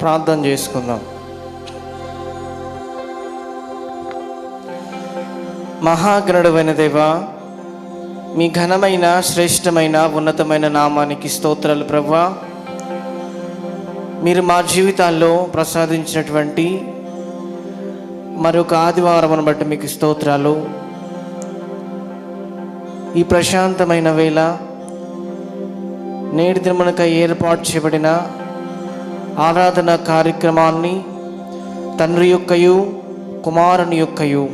ప్రార్థన చేసుకుందాం. మహాగణుడైన దేవా, మీ ఘనమైన, శ్రేష్టమైన, ఉన్నతమైన నామానికి స్తోత్రాలు ప్రభువా. మీరు మా జీవితాల్లో ప్రసాదించినటువంటి మరొక ఆదివారం బట్టి మీకు స్తోత్రాలు. ఈ ప్రశాంతమైన వేళ నేటి దినమునకై ఏర్పాటు చేయబడిన ఆరాధన కార్యక్రమాన్ని తండ్రి యొక్కయు కుమారుని యొక్కయు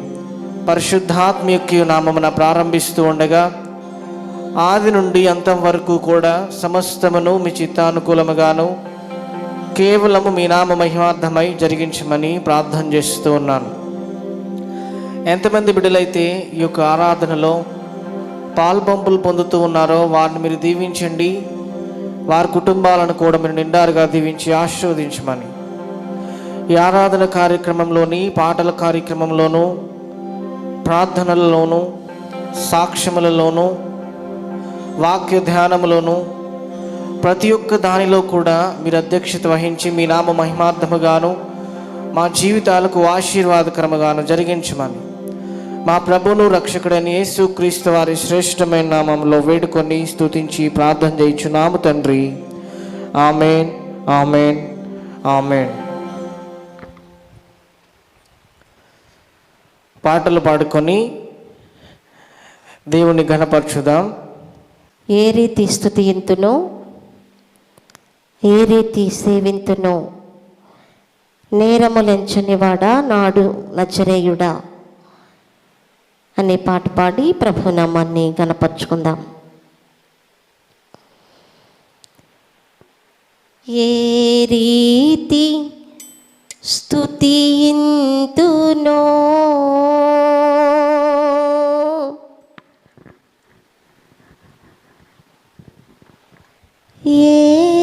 పరిశుద్ధాత్మ యొక్కయు నామమున ప్రారంభిస్తూ ఉండగా ఆది నుండి అంతం వరకు కూడా సమస్తమును మీ చిత్తానుకూలముగాను కేవలము మీ నామ మహిమార్థమై జరిగించమని ప్రార్థన చేస్తూ ఉన్నాను. ఎంతమంది బిడ్డలైతే ఈ యొక్క ఆరాధనలో పాల్పంపులు పొందుతూ ఉన్నారో వారిని మీరు దీవించండి. వారి కుటుంబాలను కూడా మీరు నిండారుగా దీవించి ఆశీర్వదించమని, ఈ ఆరాధన కార్యక్రమంలోని పాటల కార్యక్రమంలోనూ, ప్రార్థనలలోనూ, సాక్ష్యములలోనూ, వాక్య ధ్యానములోనూ ప్రతి ఒక్క దానిలో కూడా మీరు అధ్యక్షత వహించి మీ నామ మహిమార్థముగాను మా జీవితాలకు ఆశీర్వాదకరముగాను జరిగించమని మా ప్రభువును రక్షకుడైన యేసుక్రీస్తు వారి శ్రేష్టమైన నామంలో వేడుకొని స్తుతించి ప్రార్థన చేయుచున్నాము తండ్రి. ఆమేన్, ఆమేన్, ఆమేన్. పాటలు పాడుకొని దేవుని ఘనపరచుదాం. ఏ రీతి స్తుతింతునో, ఏ రీతి సేవింతునో, నేరములెంచనివాడా నాడు నజరేయుడా అనే పాట పాడి ప్రభునామాన్ని గణపరుచుకుందాం. ఏ రీతి స్తుతింతునో, ఏ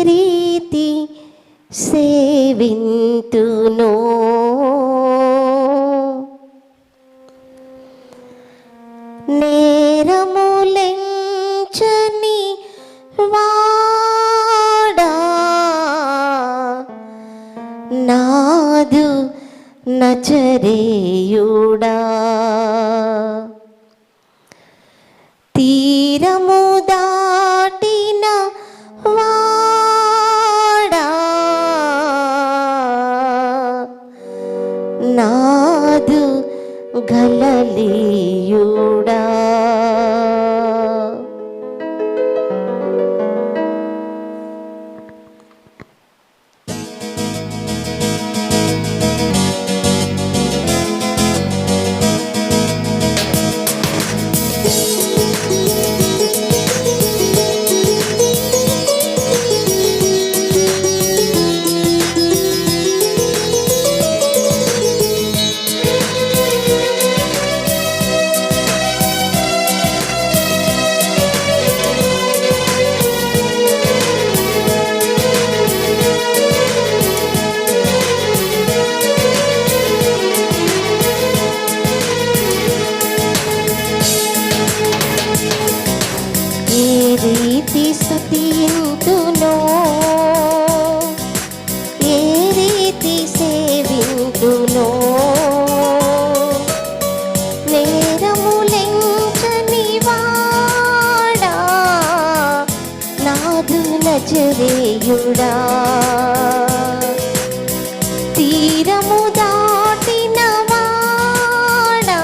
రీతి సేవింతునో, నేరములెంచని వాడా నాదు నజరేయుడా, తీరము దాటిన వాడా నాదు గలలీయుడా, స్తుతింతునో, ఏ రీతి సేవింతునో, నేరములెంచని వాడా నాదు నజరేయుడా, తీరము దాటిన వాడా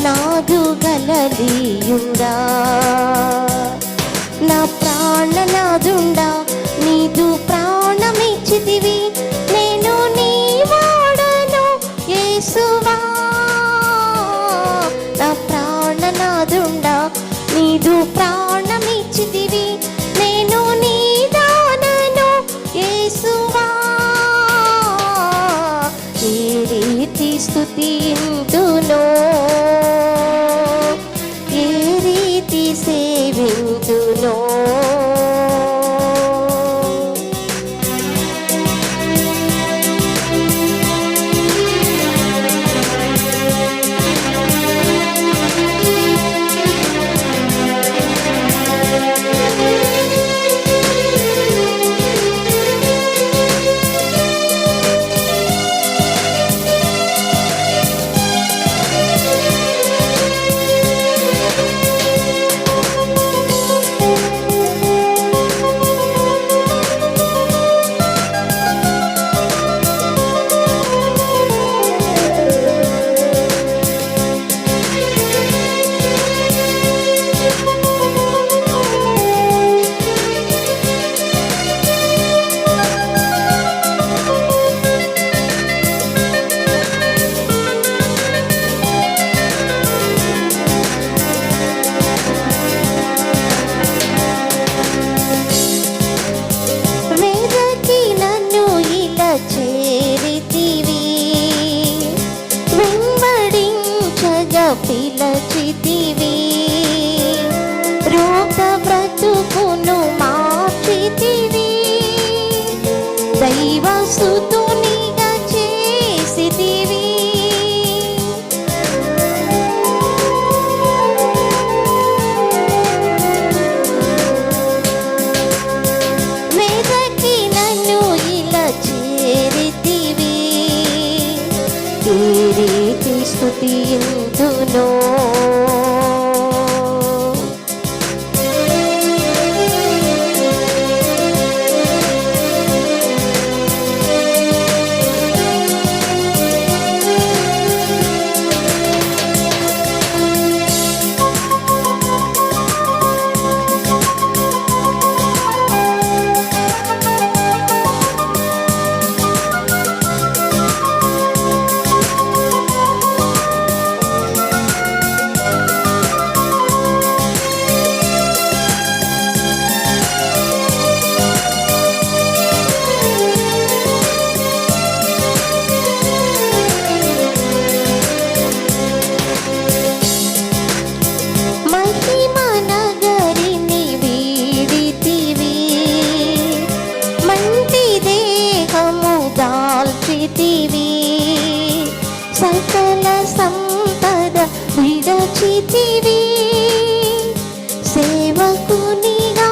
నాదు గలలీయుడా, నా ప్రాణనాదుండా నీదు ప్రాణమిచ్చితివి, నేను నీ వాడను యేసువా. నా ప్రాణనాదుండా నీదు ప్రాణమిచ్చితివి, నేను నీ దానను దైవసుతునిగా చేసితివి. వెదకి నన్ను ఇలా చేరితివి. ఈ రీతి స్తుతింతును. సకల సంపద విడచితివి. సేవకునిగా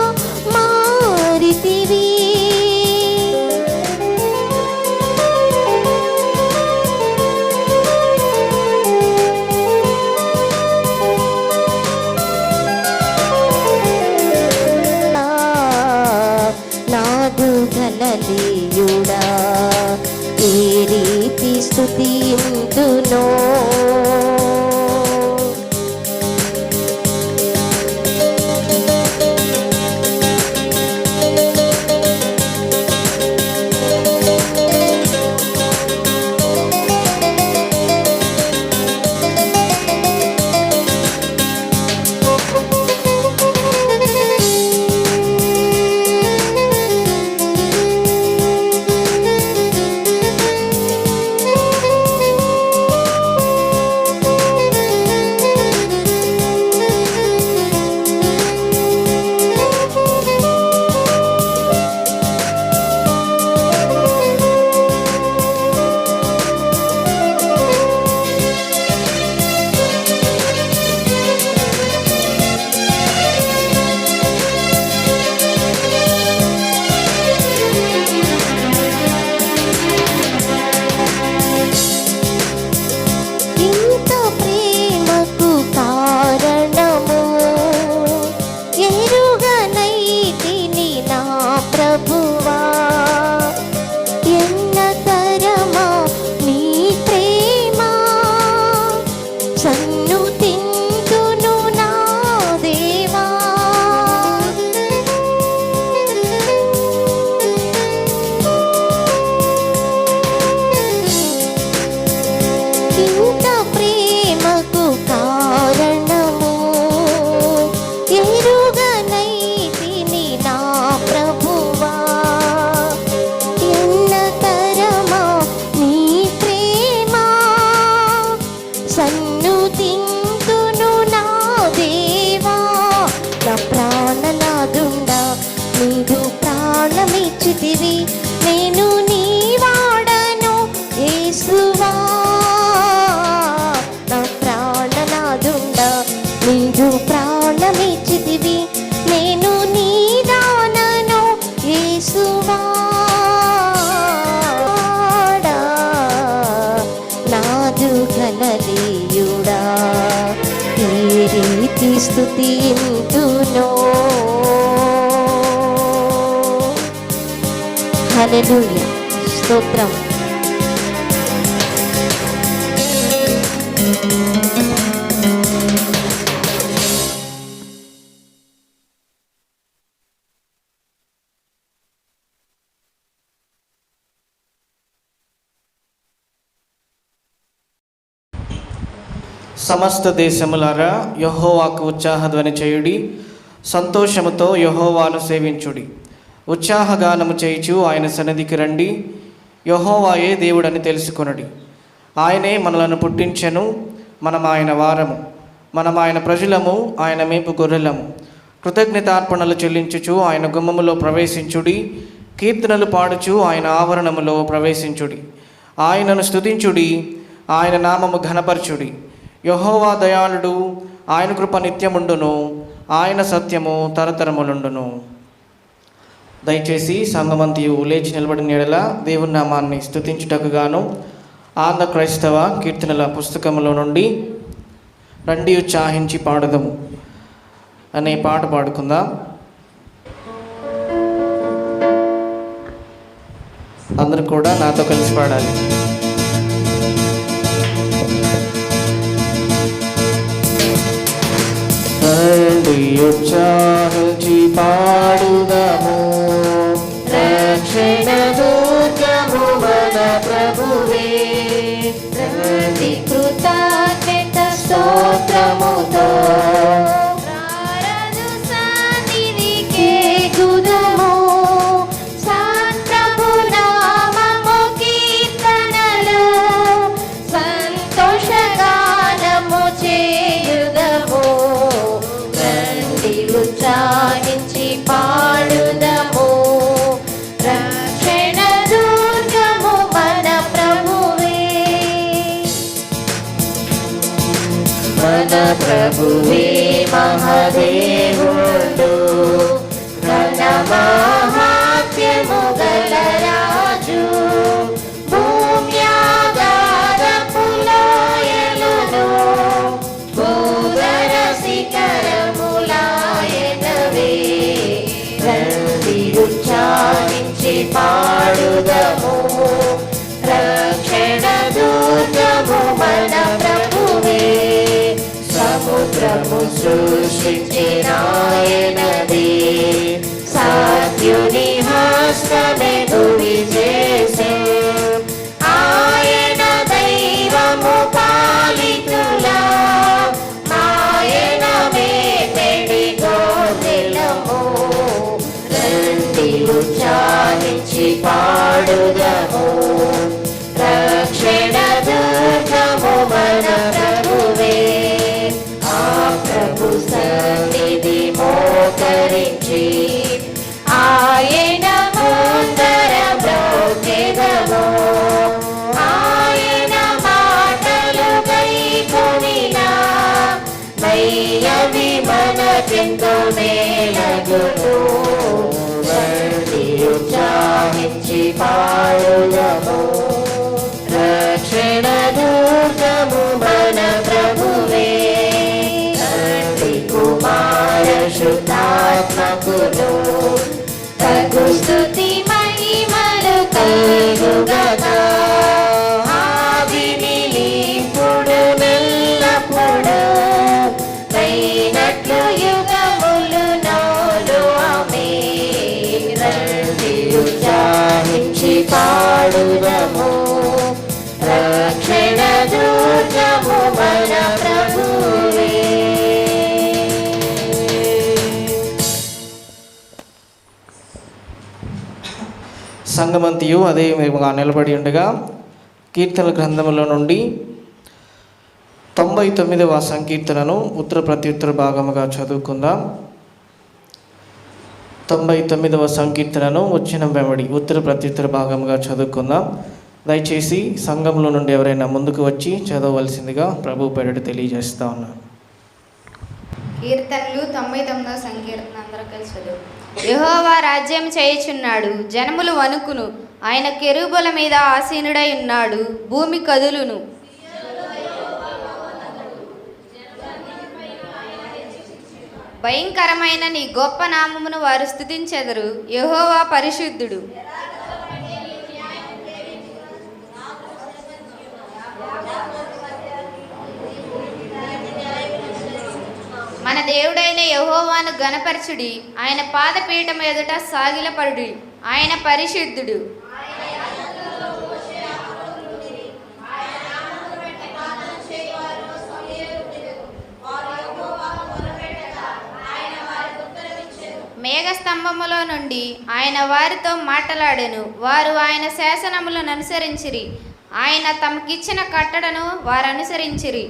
మారితివి. నాదు గలలీయుడా ఈ రీతి స్తుతింతును. సన్నుతింతును నా దేవా. నా ప్రాణనాదుండా నీదు ప్రాణమిచ్చితివి. నేను నీ వాడను యేసువా. నా ప్రాణనాదుండా నీదు ప్రాణమిచ్చితివి. నేను నీ దానను యేసువా. నాదు గలలీయుడా ఈ రీతి స్తుతింతును. హల్లెలూయా, స్తోత్రం. సమస్త దేశములారా యెహోవాకు ఉత్సాహధ్వని చేయుడి. సంతోషముతో యెహోవాను సేవించుడి. ఉత్సాహగానము చేయుచు ఆయన సన్నిధికి రండి. యెహోవాయే దేవుడని తెలుసుకొనుడి. ఆయనే మనలను పుట్టించెను. మనం ఆయన వారము. మనం ఆయన ప్రజలము, ఆయన మేపు గొర్రెలము. కృతజ్ఞతార్పణలు చెల్లించుచు ఆయన గుమ్మములో ప్రవేశించుడి. కీర్తనలు పాడుచు ఆయన ఆవరణములో ప్రవేశించుడి. ఆయనను స్తుతించుడి, ఆయన నామము ఘనపరచుడి. యెహోవా దయాళుడు, ఆయన కృప నిత్యముండును, ఆయన సత్యము తరతరములుండును. దయచేసి సంఘమంతియు లేచి నిలబడిన ఎడల దేవుని నామాన్ని స్తుతించుటకు గాను ఆంధ్ర క్రైస్తవ కీర్తనల పుస్తకములో నుండి రండి ఉత్సాహించి పాడుదము అనే పాట పాడుకుందాం. అందరూ కూడా నాతో కలిసి పాడాలి. రండి ఉత్సాహించి పాడుదము, రక్షణ దుర్గము మన ప్రభువే. రండి కృతజ్ఞత స్తోత్రముతో రారదు సన్నిధికే గుదము. సత్ప్రభు నామము కీర్తనలు సంతోషగానము చేయుదము. రండి ఉత్సాహించి పాడుదము, రక్షణ దుర్గము మన ప్రభువే. మన ప్రభువే మహాదేవుడు, ఘన మహాత్మ్యము గల రాజు. భూమ్యాగాధపు లోయలను భూధర శిఖరములాయనవే. రండి ఉత్సాహించి పాడుదము, రక్షణ దుర్గము మన ప్రభువే. సముద్రము సృష్టించినాయనది, సాధ్యుని హస్తమే తుడి చేసే. ఆయన దైవము పాలితులా, ఆయన మేపెడి గోదెలము. రండి ఉత్సాహించి పాడుదము, రక్షణ దుర్గము మన ప్రభువే. ఆ ప్రభు సన్నిధి మోకరించి ఆయన ముందర బ్రోకెదము. ఆయన మాటలు గైకొనినా మయ్యవి మనకెంతో మేలగును. రండి ఉత్సాహించి పాడుదము, రక్షణ దుర్గము మన ప్రభువే. తండ్రి కుమార శుద్ధాత్మకును తగు స్తుతి మహిమలు కలుగుగాక. ఆదినిలిప్పుడు నెల్లప్పుడు అయినట్లు యుగములు నోలు ఆమేన్. రండి ఉత్సాహించి పాడుదము, రక్షణ దుర్గము మన ప్రభువే. సంగమంతియు అదే విధంగా నిలబడి ఉండగా కీర్తన గ్రంథములో నుండి 99వ సంకీర్తనను ఉత్తర ప్రత్యుత్తర భాగముగా చదువుకుందాం. 99వ సంకీర్తనను వచ్చిన వెంబడి ఉత్తర ప్రత్యుత్తర భాగముగా చదువుకుందాం. దయచేసి సంఘంలో నుండి ఎవరైనా ముందుకు వచ్చి చదవవలసిందిగా ప్రభు పేరిట తెలియజేస్తా ఉన్నాను. కీర్తనలు 99వ సంకీర్తన అందరూ కలిసి చదువు. యెహోవా రాజ్యం చేయుచున్నాడు, జనములు వణుకును. ఆయన కెరూబుల మీద ఆసీనుడై ఉన్నాడు, భూమి కదులును. భయంకరమైన నీ గొప్ప నామమును వారు స్తుతించెదరు. యెహోవా పరిశుద్ధుడు. మన దేవుడైన యెహోవాను ఘనపరచుడి, ఆయన పాదపీఠం ఎదుట సాగిలపడుడి. ఆయన పరిశుద్ధుడు. మేఘస్తంభములో నుండి ఆయన వారితో మాట్లాడెను. వారు ఆయన శాసనములను అనుసరించిరి. ఆయన తమకిచ్చిన కట్టడను వారు అనుసరించిరి.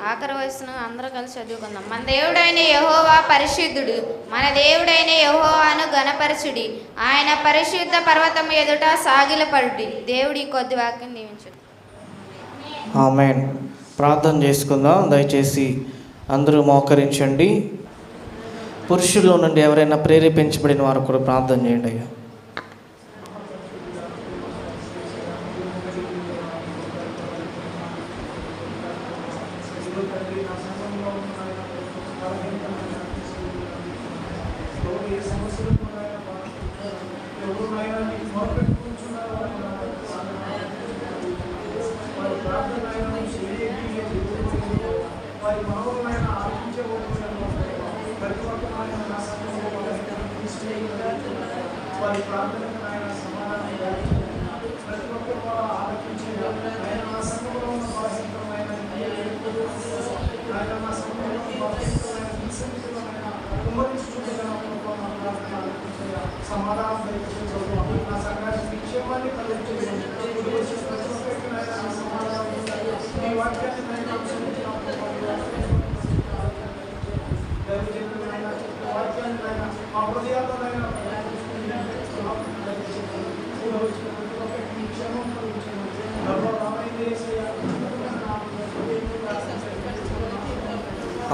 ఆఖరి వయసును అందరూ కలిసి చదువుకుందాం. మన దేవుడైన యెహోవా పరిశుద్ధుడు, మన దేవుడైన యెహోవాను ఘనపరచుడి, ఆయన పరిశుద్ధ పర్వతం ఎదుట సాగిలపడుడి. దేవుడి కొద్ది వాక్యం దీవించుడు. ఆమేన్. ప్రార్థన చేసుకుందాం. దయచేసి అందరూ మోకరించండి. పురుషుల్లో నుండి ఎవరైనా ప్రేరేపించబడిన వారు కూడా ప్రార్థన చేయండి అయ్యా.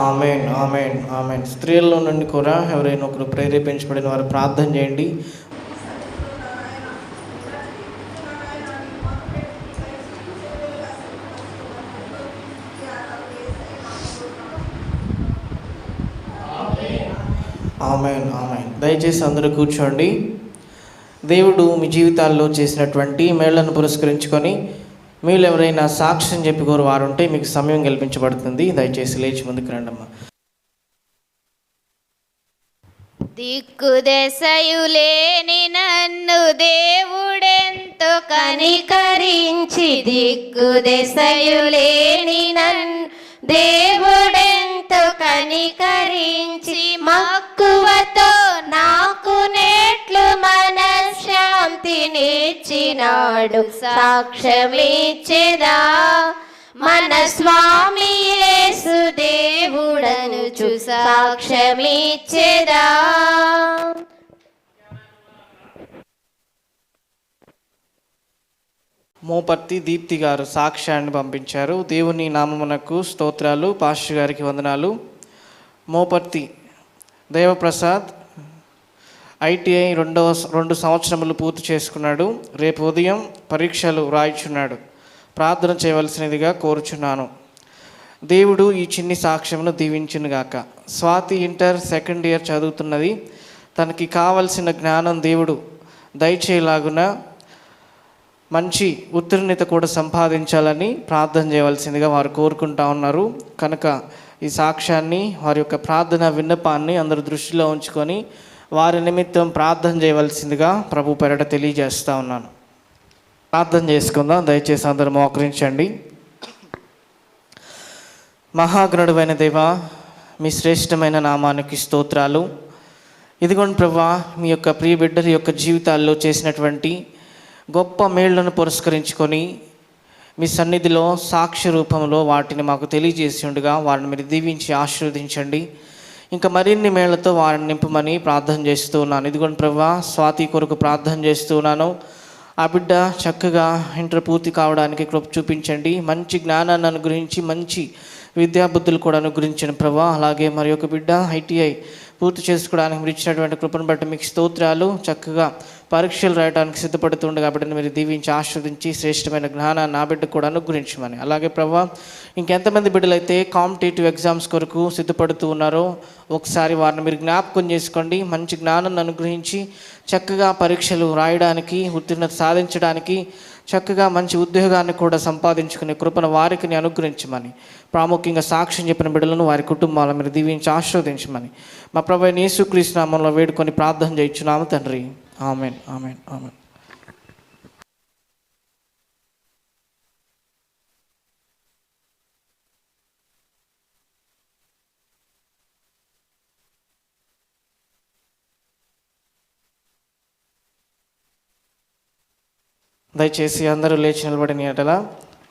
ఆమేన్, ఆమేన్, ఆమేన్. స్త్రీల్లో నుండి కూడా ఎవరైనా ఒకరు ప్రేరేపించబడిన వారు ప్రార్థన చేయండి. ఆమేన్, ఆమేన్. దయచేసి అందరూ కూర్చోండి. దేవుడు మీ జీవితాల్లో చేసినటువంటి మేళ్లను పురస్కరించుకొని మీరు ఎవరైనా సాక్ష్యం చెప్పుకోరు వారు ఉంటే మీకు సమయం కల్పించబడుతుంది. దయచేసి లేచి ముందుకు రండమ్మా. దిక్కుదెసయులేని నన్ను దేవుడెంతో కనికరించి, దిక్కుదెసయులేని నన్ను దేవుడెంతో కనికరించి, మక్కువతో నాకు నేట్లు మనశ్శాంతినిచ్చినాడు. సాక్ష్యమిచ్చెదా మన స్వామి యేసు దేవుడనుచు, సాక్ష్యమిచ్చెదా. మోపర్తి దీప్తి గారు సాక్ష్యాన్ని పంపించారు. దేవుని నామమునకు స్తోత్రాలు. పాస్టర్ గారికి వందనాలు. మోపర్తి దేవప్రసాద్ ITI 2 సంవత్సరములు పూర్తి చేసుకున్నాడు. రేపు ఉదయం పరీక్షలు రాయిచున్నాడు. ప్రార్థన చేయవలసినదిగా కోరుచున్నాను. దేవుడు ఈ చిన్ని సాక్ష్యమును దీవించునుగాక. స్వాతి ఇంటర్ 2nd ఇయర్ చదువుతున్నది. తనకి కావలసిన జ్ఞానం దేవుడు దయచేలాగున మంచి ఉత్తీర్ణత కూడా సంపాదించాలని ప్రార్థన చేయవలసిందిగా వారు కోరుకుంటా ఉన్నారు. కనుక ఈ సాక్ష్యాన్ని, వారి యొక్క ప్రార్థన విన్నపాన్ని అందరూ దృష్టిలో ఉంచుకొని వారి నిమిత్తం ప్రార్థన చేయవలసిందిగా ప్రభు పేరట తెలియజేస్తూ ఉన్నాను. ప్రార్థన చేసుకుందాం. దయచేసి అందరూ మోకరించండి. మహాగణుడైన దేవా, మీ శ్రేష్టమైన నామానికి స్తోత్రాలు. ఇదిగోండి ప్రభా, మీ యొక్క ప్రియ బిడ్డల యొక్క జీవితాల్లో చేసినటువంటి గొప్ప మేళ్లను పురస్కరించుకొని మీ సన్నిధిలో సాక్ష్య రూపంలో వాటిని మాకు తెలియజేసి ఉండగా వారిని మీరు దీవించి ఆశీర్వదించండి. ఇంకా మరిన్ని మేళ్లతో వారిని నింపమని ప్రార్థన చేస్తూ ఉన్నాను. ఇదిగోండి ప్రభా, స్వాతి కొరకు ప్రార్థన చేస్తూ ఉన్నాను. ఆ బిడ్డ చక్కగా ఇంటర్ పూర్తి కావడానికి కృప చూపించండి. మంచి జ్ఞానాన్ని అనుగ్రహించి మంచి విద్యాబుద్ధులు కూడా అనుగ్రహించిన ప్రభా. అలాగే మరి ఒక బిడ్డ ITI పూర్తి చేసుకోవడానికి మీరు ఇచ్చినటువంటి కృపను బట్టి మీకు స్తోత్రాలు. చక్కగా పరీక్షలు రాయడానికి సిద్ధపడుతుండే కాబట్టి మీరు దీవించి ఆశీర్వదించి శ్రేష్టమైన జ్ఞానాన్ని నా బిడ్డకు కూడా అనుగ్రహించమని. అలాగే ప్రభా, ఇంకెంతమంది బిడ్డలైతే కాంపిటేటివ్ ఎగ్జామ్స్ కొరకు సిద్ధపడుతూ ఉన్నారో ఒకసారి వారిని మీరు జ్ఞాపకం చేసుకోండి. మంచి జ్ఞానాన్ని అనుగ్రహించి చక్కగా పరీక్షలు రాయడానికి, ఉత్తీర్ణత సాధించడానికి, చక్కగా మంచి ఉద్యోగాన్ని కూడా సంపాదించుకునే కృపను వారికి అనుగ్రహించమని, ప్రాముఖ్యంగా సాక్ష్యం చెప్పిన బిడ్డలను వారి కుటుంబాలను మీరు దీవించి ఆశీర్వదించమని మా ప్రభువైన యేసుక్రీస్తు నామములో వేడుకొని ప్రార్థన చేయించున్నాము తండ్రి. ఆమేన్, ఆమేన్, ఆమేన్. దయచేసి అందరూ లేచి నిలబడిన ఎడల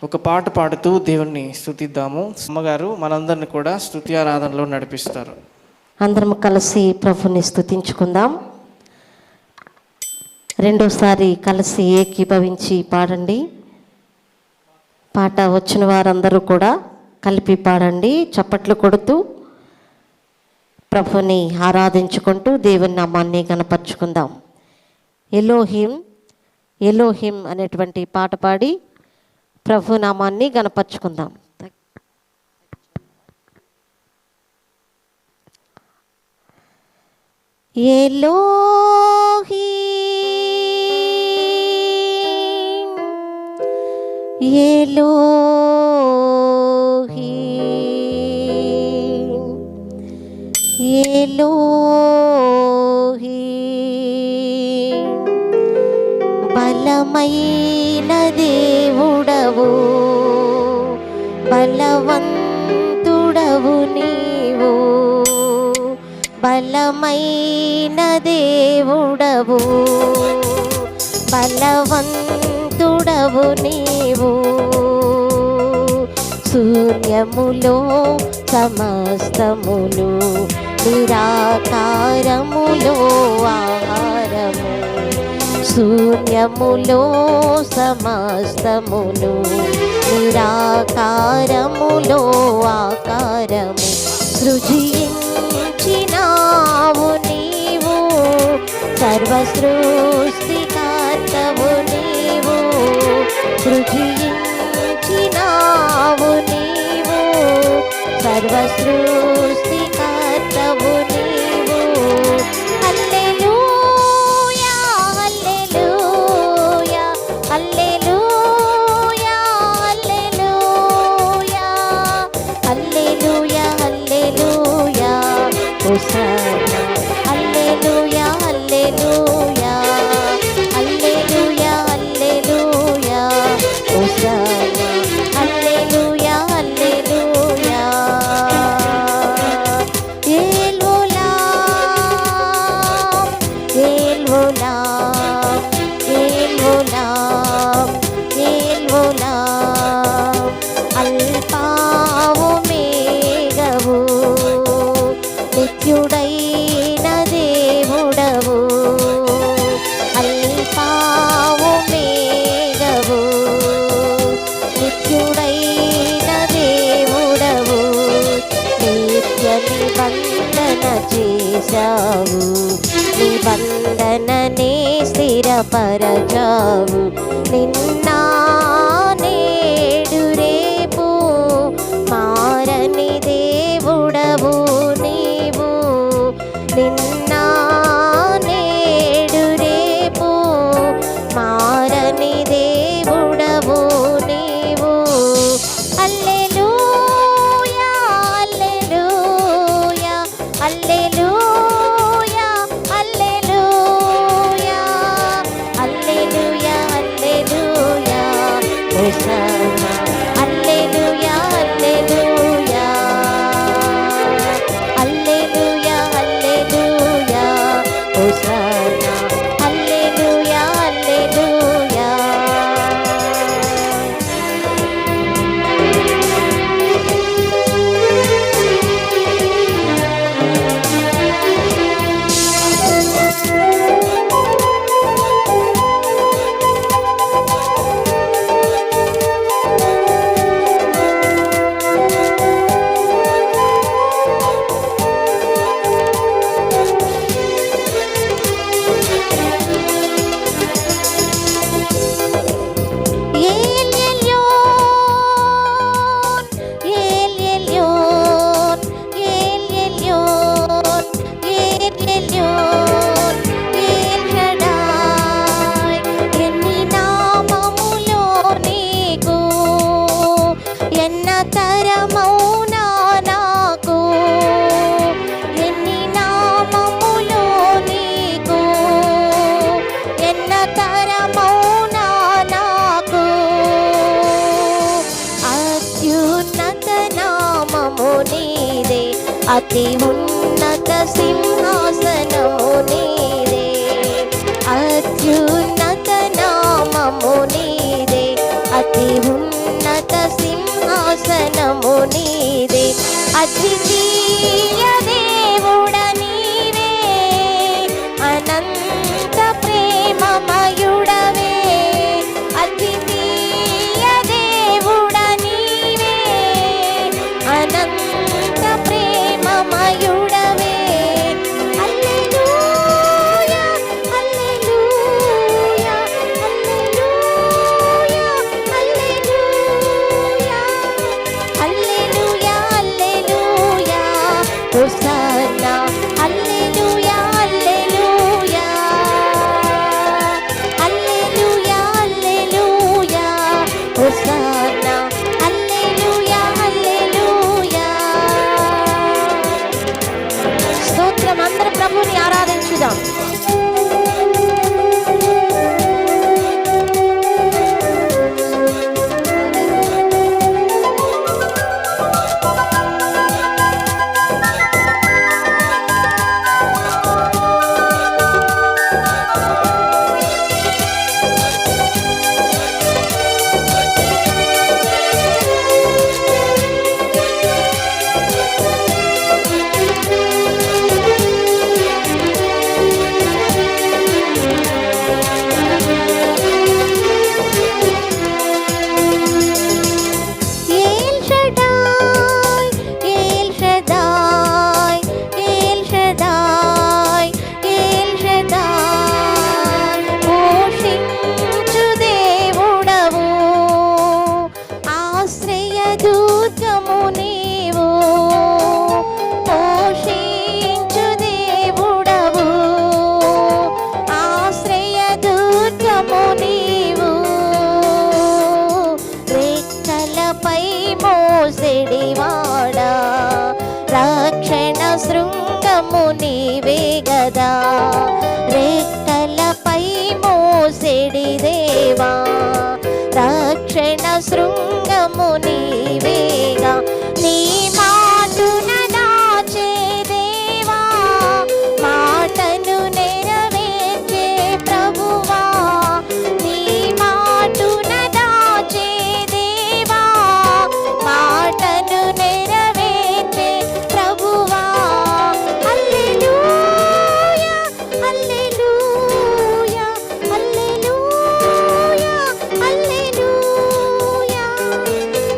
ఒక పాట పాడుతూ దేవుణ్ణి స్తుతిద్దాము. అమ్మగారు మనందరిని కూడా స్తుతి ఆరాధనలో నడిపిస్తారు. అందరం కలిసి ప్రభుని స్తుతించుకుందాం. రెండోసారి కలిసి ఏకీభవించి పాడండి. పాట వచ్చిన వారందరూ కూడా కలిపి పాడండి, చప్పట్లు కొడుతూ ప్రభుని ఆరాధించుకుంటూ దేవుని నామాన్ని గణపరుచుకుందాం. ఎలోహిం ఎలోహిం అనేటువంటి పాట పాడి ప్రభు నామాన్ని గణపరుచుకుందాం. ఎలోహిం ఎలోహిం ఎలోహిం బలమైన దేవుడవు, బలవంతుడవు నీవు, బలమైన దేవుడవు, బలవంతుడవు నీవు. శూన్యములో సమస్తములు, నిరాకారములో ఆహారము. శూన్యములో సమస్తములు, నిరాకారములో ఆకారము. సృజించినావు నీవు, సర్వసృష్టికర్తవు నీవు. సృజించినావు నీవు, సర్వసృష్టికర్తవు నీవు. హల్లెలూయా హల్లెలూయా హల్లెలూయా హల్లెలూయా హల్లెలూయా హల్లెలూయా హోసన్నా. హల్లెలూయా హల్లెలూయా హల్లెలూయా హల్లెలూయా హోసన్నా. హల్లెలూయా హల్లెలూయా. ఏల్వోలాం ఏల్వోలాం ఏల్వోలాం. అల్పావు మేఘవు, నిత్యుడైన దేవుడవు. అల్పావు మేఘవు, నిత్యుడైన దేవుడవు. నిత్య నిబంధన చేశావు, నిబంధననే స్థిరపరచావు. నిన్న నేడు రేపు మారని దేవుడవు నీవు. నిన్న నేడు రేపు మారని దేవుడవు నీవు. హల్లెలూయా హల్లెలూయా హల్లెలూయా హల్లెలూయా హల్లెలూయా హల్లెలూయా హోసన్నా. హల్లెలూయా హల్లెలూయా హల్లెలూయా హల్లెలూయా హోసన్నా. హల్లెలూయా హల్లెలూయా. అతి ఉన్నత సింహాసనము నీదే, అత్యున్నత నామము నీదే, అతి ఉన్నత నీదే, అద్వితీయ దేవుడ నీవే, అనంత ప్రేమమయుడవే, అద్వితీయ దేవుడ నీవే, అనంత ప్రేమమయుడవే. హల్లెలూయా హల్లెలూయా హల్లెలూయా హల్లెలూయా హల్లెలూయా హోసన్నా, హల్లెలూయా హల్లెలూయా హల్లెలూయా హల్లెలూయా హోసన్నా, హల్లెలూయా హల్లెలూయా. స్తోత్రం. అందరూ ప్రభువుని ఆరాధించుదాం. మోసెడివాడా, రక్షణ శృంగము నీవే గదా, రెక్కలపై మోసెడి దేవా, రక్షణ శృంగము నీవేగా. నీ మాటున దాచే దేవా, మాటను నెరవేర్చే ప్రభువా, నీ మాటున దాచే దేవా, మాటను నెరవేర్చే ప్రభువా. హల్లెలూయా హల్లెలూయా హల్లెలూయా హల్లెలూయా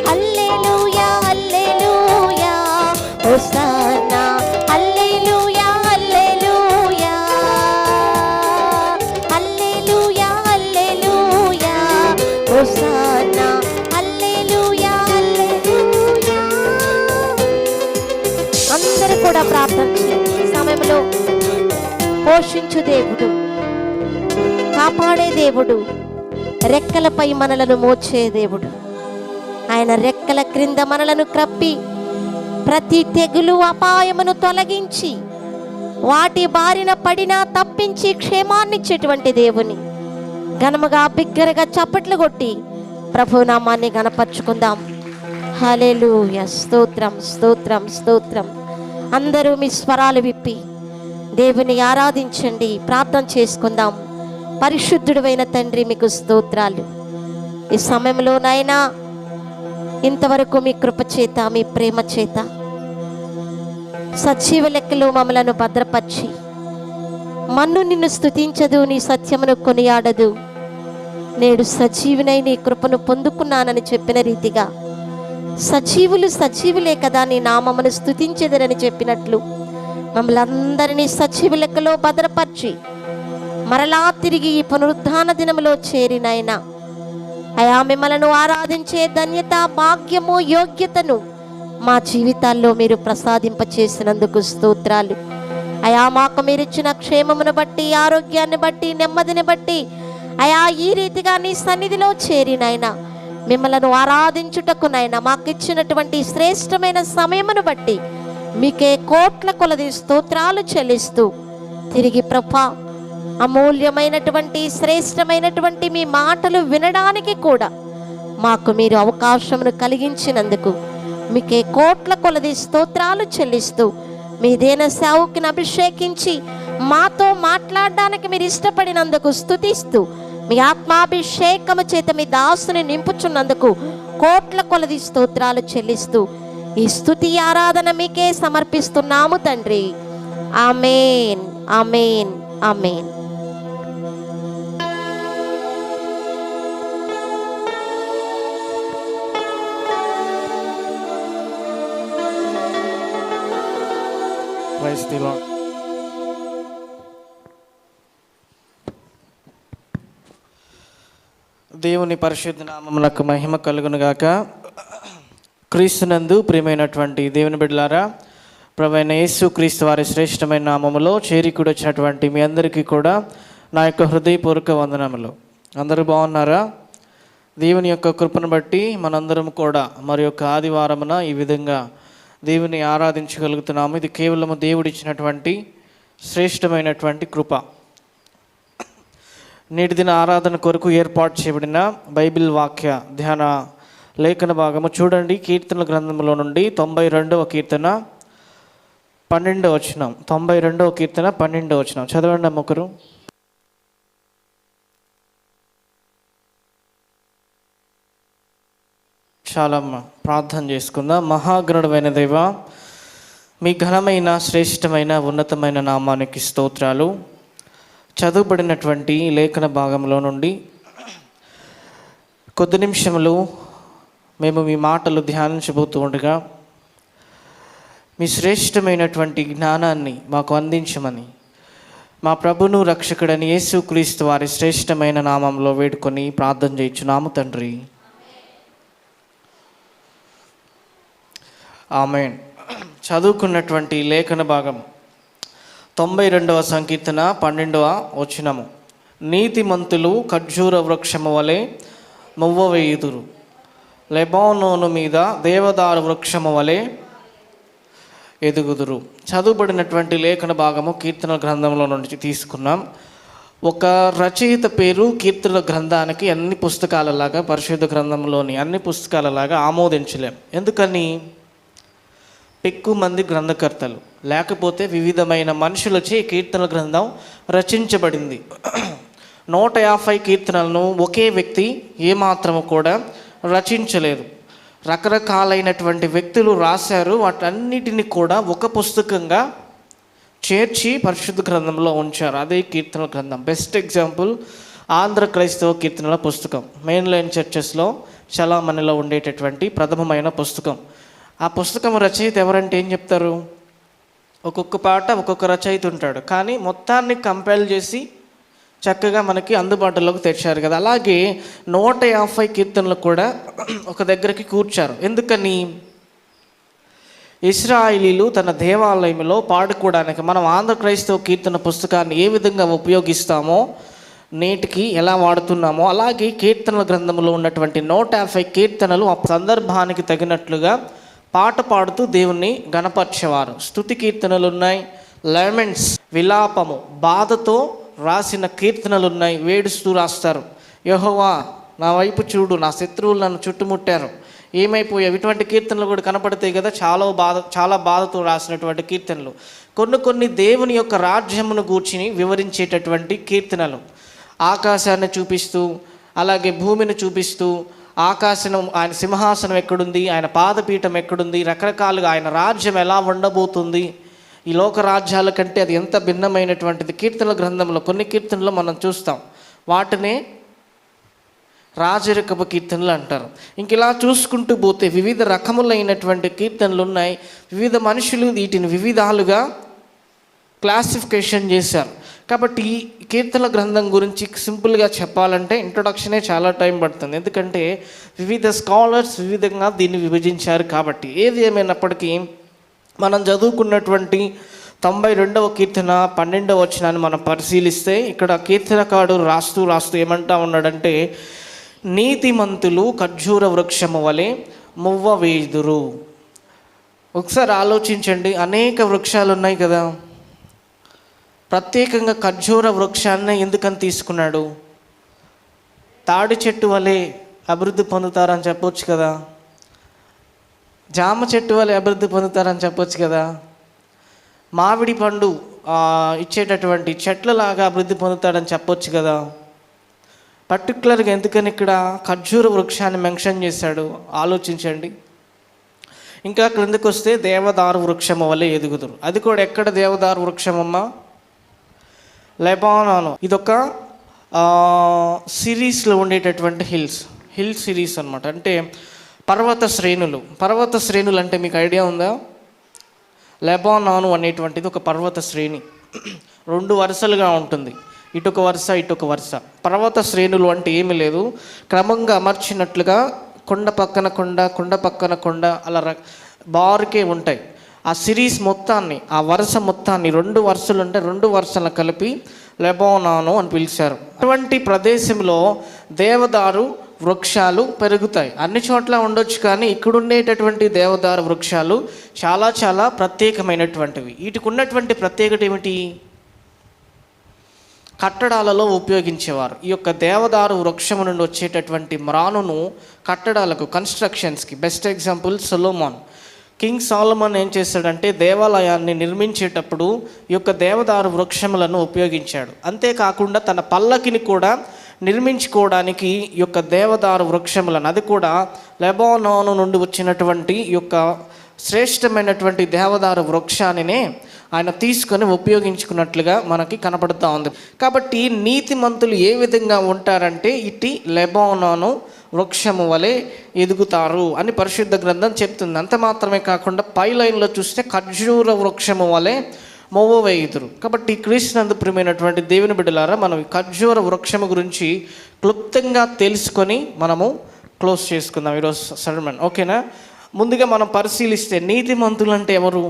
హల్లెలూయా హల్లెలూయా హోసన్నా, హల్లెలూయా హల్లెలూయా హల్లెలూయా హల్లెలూయా హోసన్నా, హల్లెలూయా హల్లెలూయా. అందరూ కూడా ప్రార్థన చేయండి. ఈ సమయంలో పోషించు దేవుడు, కాపాడే దేవుడు, రెక్కలపై మనలను మోచే దేవుడు, ఆయన రెక్కల క్రింద మనలను కప్పి ప్రతి తెగులు అపాయమును తొలగించి వాటి బారిన పడినా తప్పించి క్షేమాన్నిచ్చేటువంటి దేవుని ఘనముగా బిగ్గరగా చప్పట్లు కొట్టి ప్రభు నామాన్ని గణపరుచుకుందాం. హల్లెలూయా. స్తోత్రం స్తోత్రం స్తోత్రం. అందరూ మీ స్వరాలు విప్పి దేవుని ఆరాధించండి, ప్రార్థన చేసుకుందాం. పరిశుద్ధుడైన తండ్రి మీకు స్తోత్రాలు. ఈ సమయంలో నాయనా ఇంతవరకు మీ కృప చేత, మీ ప్రేమ చేత సజీవ లెక్కలో మమ్మలను భద్రపరిచి, మన్ను నిన్ను స్తుతించదు, నీ సత్యమును కొనియాడదు, నేడు సజీవునై నీ కృపను పొందుకున్నానని చెప్పిన రీతిగా సజీవులు సజీవులే కదా నీ నామమును స్తుతించెదరని చెప్పినట్లు మమ్మల్ని అందరినీ సజీవ లెక్కలో భద్రపరిచి మరలా తిరిగి ఈ పునరుద్ధాన దినములో చేరినైనా అయా మిమ్మలను ఆరాధించే ధన్యత, భాగ్యము, యోగ్యతను మా జీవితాల్లో మీరు ప్రసాదింపచేసినందుకు స్తోత్రాలు. అయా మాకు మీరిచ్చిన క్షేమమును బట్టి, ఆరోగ్యాన్ని బట్టి, నెమ్మదిని బట్టి అయా ఈ రీతిగా నీ సన్నిధిలో చేరినైనా మిమ్మలను ఆరాధించుటకునైనా మాకు ఇచ్చినటువంటి శ్రేష్టమైన సమయమును బట్టి మీకే కోట్ల కొలది స్తోత్రాలు చెల్లిస్తూ తిరిగి ప్రభా అమూల్యమైనటువంటి శ్రేష్టమైనటువంటి మీ మాటలు వినడానికి కూడా మాకు మీరు అవకాశమును కలిగించినందుకు మీకే కోట్ల కొలది స్తోత్రాలు చెల్లిస్తూ మీదేన సేవకుని అభిషేకించి మాతో మాట్లాడడానికి మీరు ఇష్టపడినందుకు స్తుతిస్తూ మీ ఆత్మాభిషేకము చేత మీ దాసుని నింపుచున్నందుకు కోట్ల కొలది స్తోత్రాలు చెల్లిస్తూ ఈ స్తుతి ఆరాధన మీకే సమర్పిస్తున్నాము తండ్రి. Amen, amen, amen. Praise the Lord. దేవుని పరిశుద్ధ నామమునకు మహిమ కలుగును గాక. క్రీస్తునందు ప్రియమైనటువంటి దేవుని బిడ్డలారా, ప్రభువైన యేసు క్రీస్తు వారి శ్రేష్టమైన నామములో చేరికూడి వచ్చినటువంటి మీ అందరికీ కూడా నా యొక్క హృదయపూర్వక వందనములు. అందరూ బాగున్నారా? దేవుని యొక్క కృపను బట్టి మనందరం కూడా మరి యొక్క ఆదివారమున ఈ విధంగా దేవుని ఆరాధించగలుగుతున్నాము. ఇది కేవలము దేవుడిచ్చినటువంటి శ్రేష్టమైనటువంటి కృప. నేటి దిన ఆరాధన కొరకు ఏర్పాటు చేయబడిన బైబిల్ వాక్య ధ్యాన లేఖన భాగము చూడండి. కీర్తనల గ్రంథంలో నుండి 92వ కీర్తన 12వ వచనం. 92వ కీర్తన 12వ వచనం చదవండి ఒకరు. చాలా ప్రార్థన చేసుకుందాం. మహాగణుడైన దేవ, మీ ఘనమైన శ్రేష్టమైన ఉన్నతమైన నామానికి స్తోత్రాలు. చదువుబడినటువంటి లేఖన భాగంలో నుండి కొద్ది నిమిషములు మేము మీ మాటలు ధ్యానించబోతూ ఉండగా మీ శ్రేష్టమైనటువంటి జ్ఞానాన్ని మాకు అందించమని మా ప్రభును రక్షకుడని యేసుక్రీస్తు వారి శ్రేష్టమైన నామంలో వేడుకొని ప్రార్థన చేయుచున్నాము తండ్రి. ఆమేన్. చదువుకున్నటువంటి లేఖన భాగం 92వ సంకీర్తన 12వ వచనము. నీతిమంతులు ఖర్జూర వృక్షము వలె మువ్వ వేయుదురు, లెబానోను మీద దేవదారు వృక్షము వలె ఎదుగుదురు. చదువుబడినటువంటి లేఖన భాగము కీర్తన గ్రంథంలో నుంచి తీసుకున్నాం. ఒక రచయిత పేరు కీర్తన గ్రంథానికి అన్ని పుస్తకాలలాగా, పరిశుద్ధ గ్రంథంలోని అన్ని పుస్తకాలలాగా ఆమోదించలేం. ఎందుకని? ఎక్కువ మంది గ్రంథకర్తలు, లేకపోతే వివిధమైన మనుషులచే కీర్తన గ్రంథం రచించబడింది. 150 కీర్తనలను ఒకే వ్యక్తి ఏమాత్రము కూడా రచించలేదు. రకరకాలైనటువంటి వ్యక్తులు రాశారు. వాటన్నిటిని కూడా ఒక పుస్తకంగా చేర్చి పరిశుద్ధ గ్రంథంలో ఉంచారు. అదే కీర్తన గ్రంథం. బెస్ట్ ఎగ్జాంపుల్ ఆంధ్ర క్రైస్తవ కీర్తనల పుస్తకం. మెయిన్ లైన్ చర్చెస్లో చలామణిలో ఉండేటటువంటి ప్రథమమైన పుస్తకం. ఆ పుస్తకం రచయిత ఎవరంటే ఏం చెప్తారు? ఒక్కొక్క పాట ఒక్కొక్క రచయిత ఉంటాడు, కానీ మొత్తాన్ని కంపైల్ చేసి చక్కగా మనకి అందుబాటులోకి తెచ్చారు కదా. అలాగే 150 కీర్తనలు కూడా ఒక దగ్గరికి కూర్చారు. ఎందుకని? ఇశ్రాయేలీలు తన దేవాలయంలో పాడుకోవడానికి మనం ఆంధ్ర క్రైస్తవ కీర్తన పుస్తకాన్ని ఏ విధంగా ఉపయోగిస్తామో, నేటికి ఎలా వాడుతున్నామో, అలాగే కీర్తనల గ్రంథంలో ఉన్నటువంటి 150 కీర్తనలు ఆ సందర్భానికి తగినట్లుగా పాట పాడుతూ దేవుణ్ణి గణపరిచేవారు. స్తుతి కీర్తనలు ఉన్నాయి, లెమెంట్స్ విలాపము బాధతో రాసిన కీర్తనలు ఉన్నాయి. వేడుస్తూ రాస్తారు, యెహోవా నా వైపు చూడు, నా శత్రువులు నన్ను చుట్టుముట్టారు, ఏమైపోయావు. ఇటువంటి కీర్తనలు కూడా కనపడతాయి కదా. చాలా బాధతో రాసినటువంటి కీర్తనలు. కొన్ని దేవుని యొక్క రాజ్యమును గూర్చి వివరించేటటువంటి కీర్తనలు. ఆకాశాన్ని చూపిస్తూ, అలాగే భూమిని చూపిస్తూ, ఆకాశం ఆయన సింహాసనం ఎక్కడుంది, ఆయన పాదపీఠం ఎక్కడుంది, రకరకాలుగా ఆయన రాజ్యం ఎలా ఉండబోతుంది, ఈ లోక రాజ్యాల కంటే అది ఎంత భిన్నమైనటువంటిది. కీర్తనల గ్రంథంలో కొన్ని కీర్తనలు మనం చూస్తాం. వాటినే రాజరికపు కీర్తనలు అంటారు. ఇంక ఇలా చూసుకుంటూ పోతే వివిధ రకములైనటువంటి కీర్తనలు ఉన్నాయి. వివిధ మనుషులు వీటిని వివిధాలుగా క్లాసిఫికేషన్ చేశారు. కాబట్టి ఈ కీర్తన గ్రంథం గురించి సింపుల్గా చెప్పాలంటే ఇంట్రొడక్షనే చాలా టైం పడుతుంది. ఎందుకంటే వివిధ స్కాలర్స్ వివిధంగా దీన్ని విభజించారు. కాబట్టి ఏది ఏమైనప్పటికీ మనం చదువుకున్నటువంటి 92వ కీర్తన 12వ వచనాన్ని మనం పరిశీలిస్తే ఇక్కడ కీర్తనకారుడు రాస్తూ ఏమంటా ఉన్నాడంటే, నీతిమంతులు ఖర్జూర వృక్షము వలె మువ్వ వేయుదురు. ఒకసారి ఆలోచించండి, అనేక వృక్షాలు ఉన్నాయి కదా, ప్రత్యేకంగా ఖర్జూర వృక్షాన్ని ఎందుకని తీసుకున్నాడు? తాడి చెట్టు వలె అభివృద్ధి పొందుతారని చెప్పొచ్చు కదా, జామ చెట్టు వలె అభివృద్ధి పొందుతారని చెప్పొచ్చు కదా, మామిడి పండు ఇచ్చేటటువంటి చెట్లలాగా అభివృద్ధి పొందుతాడని చెప్పొచ్చు కదా. పర్టికులర్గా ఎందుకని ఇక్కడ ఖర్జూర వృక్షాన్ని మెన్షన్ చేశాడు? ఆలోచించండి. ఇంకా క్రిందకు వస్తే దేవదారు వృక్షము వలె ఎదుగుదురు. అది కూడా ఎక్కడ దేవదారు వృక్షమమ్మా? లెబానాను. ఇదొక సిరీస్లో ఉండేటటువంటి హిల్ సిరీస్ అనమాట. అంటే పర్వత శ్రేణులు అంటే మీకు ఐడియా ఉందా? లెబానాను అనేటువంటిది ఒక పర్వత శ్రేణి, 2 వరుసలుగా ఉంటుంది, ఇటొక వరుస ఇటొక వరుస. పర్వత శ్రేణులు అంటే ఏమీ లేదు, క్రమంగా అమర్చినట్లుగా కొండ పక్కన కొండ అలా బారుకే ఉంటాయి. ఆ సిరీస్ మొత్తాన్ని, ఆ వరుస మొత్తాన్ని 2 వరుసలు అంటే 2 వరుసలను కలిపి లెబానాను అని పిలిచారు. అటువంటి ప్రదేశంలో దేవదారు వృక్షాలు పెరుగుతాయి. అన్ని చోట్ల ఉండొచ్చు, కానీ ఇక్కడ ఉండేటటువంటి దేవదారు వృక్షాలు చాలా చాలా ప్రత్యేకమైనటువంటివి. వీటికి ఉన్నటువంటి ప్రత్యేకత ఏమిటి? కట్టడాలలో ఉపయోగించేవారు. ఈ యొక్క దేవదారు వృక్షము నుండి వచ్చేటటువంటి మ్రానును కట్టడాలకు, కన్స్ట్రక్షన్స్కి best example Solomon. King Solomon ఏం చేశాడంటే దేవాలయాన్ని నిర్మించేటప్పుడు ఈ యొక్క దేవదారు వృక్షములను ఉపయోగించాడు. అంతేకాకుండా తన పల్లకిని కూడా నిర్మించుకోవడానికి ఈ యొక్క దేవదారు వృక్షములను, అది కూడా లెబానాను నుండి వచ్చినటువంటి ఈ యొక్క శ్రేష్టమైనటువంటి దేవదారు వృక్షాన్నినే ఆయన తీసుకొని ఉపయోగించుకున్నట్లుగా మనకి కనపడుతూ ఉంది. కాబట్టి నీతిమంతులు ఏ విధంగా ఉంటారంటే ఇట్టి లెబానాను వృక్షము వలె ఎదుగుతారు అని పరిశుద్ధ గ్రంథం చెప్తుంది. అంత మాత్రమే కాకుండా పై లైన్లో చూస్తే ఖర్జూర వృక్షము వలె మొవ్వ వేయుదురు. కాబట్టి క్రీస్తునందు ప్రియమైనటువంటి దేవుని బిడ్డలారా, మనం ఈ ఖర్జూర వృక్షము గురించి క్లుప్తంగా తెలుసుకొని మనము క్లోజ్ చేసుకుందాం ఈరోజు సర్మన్. ఓకేనా? ముందుగా మనం పరిశీలిస్తే నీతిమంతులు అంటే ఎవరు?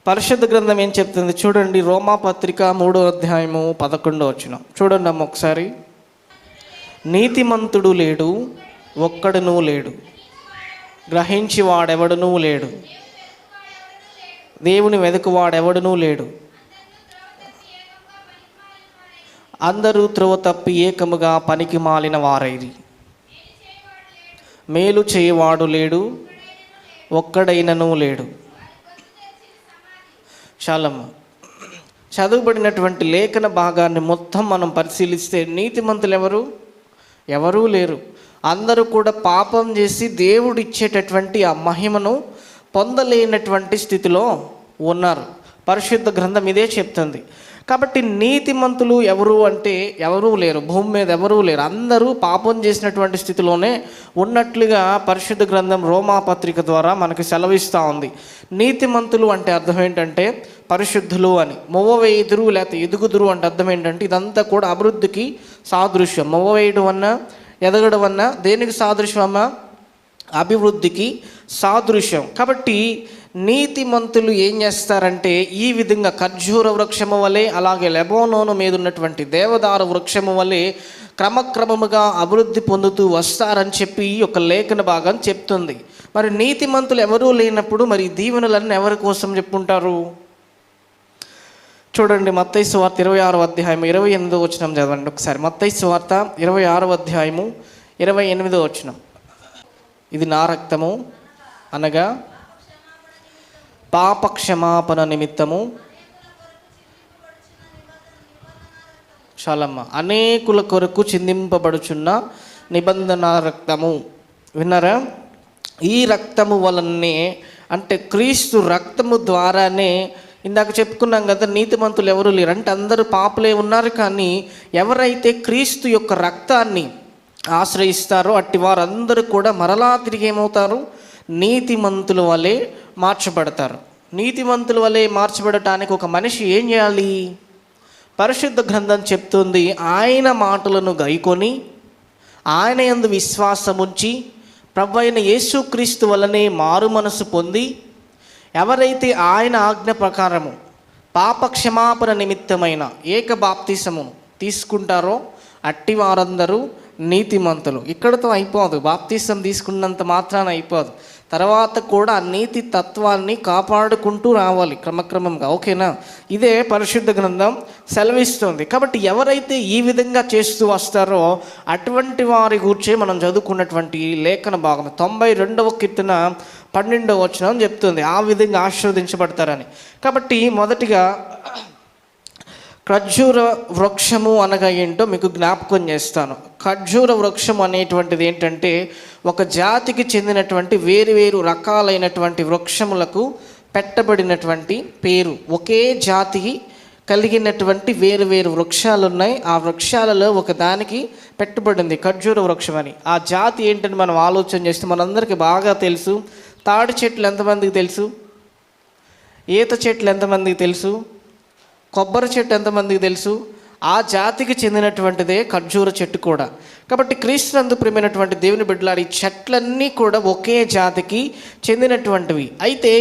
పరిశుద్ధ గ్రంథం ఏం చెప్తుంది చూడండి. రోమాపత్రిక 3వ అధ్యాయము 11వ వచనం చూడండి అమ్మ ఒకసారి. నీతిమంతుడు లేడు, ఒక్కడునూ లేడు, గ్రహించి వాడెవడునూ లేడు, దేవుని వెతుకువాడెవడునూ లేడు, అందరూ త్రోవ తప్పి ఏకముగా పనికి మాలిన వారైరి, మేలు చేయవాడు లేడు, ఒక్కడైనను లేడు. చాలమ్మ, చదువుబడినటువంటి లేఖన భాగాన్ని మొత్తం మనం పరిశీలిస్తే నీతిమంతులు ఎవరూ లేరు. అందరూ కూడా పాపం చేసి దేవుడు ఇచ్చేటటువంటి ఆ మహిమను పొందలేనటువంటి స్థితిలో ఉన్నారు. పరిశుద్ధ గ్రంథం ఇదే చెప్తుంది. కాబట్టి నీతిమంతులు ఎవరు అంటే ఎవరూ లేరు, భూమి మీద ఎవరూ లేరు. అందరూ పాపం చేసినటువంటి స్థితిలోనే ఉన్నట్లుగా పరిశుద్ధ గ్రంథం రోమాపత్రిక ద్వారా మనకి సెలవిస్తూ ఉంది. నీతిమంతులు అంటే అర్థం ఏంటంటే పరిశుద్ధులు అని. మొవ్వ వేయుదురు లేకపోతే ఎదుగుదురు అంటే అర్థం ఏంటంటే ఇదంతా కూడా అభివృద్ధికి సాదృశ్యం. మొవ్వ వేయడం అన్నా ఎదగడం అన్నా దేనికి సాదృశ్యం అమ్మా? అభివృద్ధికి సాదృశ్యం. కాబట్టి నీతిమంతులు ఏం చేస్తారంటే ఈ విధంగా ఖర్జూర వృక్షము వలె, అలాగే లెబానోను మీద ఉన్నటువంటి దేవదారు వృక్షము వలె క్రమక్రమముగా అభివృద్ధి పొందుతూ వస్తారని చెప్పి ఈ యొక్క లేఖన భాగం చెప్తుంది. మరి నీతిమంతులు ఎవరూ లేనప్పుడు మరి దీవెనలన్నీ ఎవరి కోసం చెప్పుంటారు? చూడండి, మత్తయి సువార్త 26వ అధ్యాయం 28వ వచనం చదవండి ఒకసారి. మత్తయి సువార్త 26వ అధ్యాయము 28వ వచనం. ఇది నా రక్తము అనగా పాప క్షమాపణ నిమిత్తము, చాలమ్మ, అనేకుల కొరకు చిందింపబడుచున్న నిబంధన రక్తము. విన్నారా? ఈ రక్తము వలనే, అంటే క్రీస్తు రక్తము ద్వారానే, ఇందాక చెప్పుకున్నాం కదా, నీతిమంతులు ఎవరు లేరు అంటే అందరూ పాపలే ఉన్నారు. కానీ ఎవరైతే క్రీస్తు యొక్క రక్తాన్ని ఆశ్రయిస్తారో అట్టి వారందరూ కూడా మరలా తిరిగి ఏమవుతారు? నీతిమంతుల వలె మార్చబడతారు. నీతిమంతుల వలె మార్చబడటానికి ఒక మనిషి ఏం చేయాలి? పరిశుద్ధ గ్రంథం చెప్తుంది, ఆయన మాటలను గైకొని ఆయన యందు విశ్వాసముంచి ప్రభువైన యేసుక్రీస్తు వలనే మారు మనసు పొంది ఎవరైతే ఆయన ఆజ్ఞ ప్రకారము పాప క్షమాపణ నిమిత్తమైన ఏక బాప్తిసమును తీసుకుంటారో అట్టి వారందరూ నీతిమంతులు. ఇక్కడతో అయిపోదు, బాప్తిసం తీసుకున్నంత మాత్రాన అయిపోదు. తర్వాత కూడా ఆ నీతి తత్వాన్ని కాపాడుకుంటూ రావాలి క్రమక్రమంగా. ఓకేనా? ఇదే పరిశుద్ధ గ్రంథం సెలవిస్తుంది. కాబట్టి ఎవరైతే ఈ విధంగా చేస్తూ వస్తారో అటువంటి వారి గురించే మనం చదువుకున్నటువంటి లేఖన భాగం 92వ కీర్తన 12వ వచనం చెప్తుంది ఆ విధంగా ఆశీర్వదించబడతారని. కాబట్టి మొదటిగా ఖర్జూర వృక్షము అనగా ఏంటో మీకు జ్ఞాపకం చేస్తాను. ఖర్జూర వృక్షం అనేటువంటిది ఏంటంటే ఒక జాతికి చెందినటువంటి వేరు రకాలైనటువంటి వృక్షములకు పెట్టబడినటువంటి పేరు. ఒకే జాతి కలిగినటువంటి వేరు వృక్షాలు ఉన్నాయి. ఆ వృక్షాలలో ఒకదానికి పెట్టబడింది ఖర్జూర వృక్షం అని. ఆ జాతి ఏంటని మనం ఆలోచన చేస్తే మనందరికీ బాగా తెలుసు. తాడి చెట్లు ఎంతమందికి తెలుసు? ఈత చెట్లు ఎంతమందికి తెలుసు? కొబ్బరి చెట్టు ఎంతమందికి తెలుసు? ఆ జాతికి చెందినటువంటిదే ఖర్జూర చెట్టు కూడా. కాబట్టి క్రీస్తునందు ప్రియమైనటువంటి దేవుని బిడ్డలారా, ఈ చెట్లన్నీ కూడా ఒకే జాతికి చెందినటువంటివి. అయితే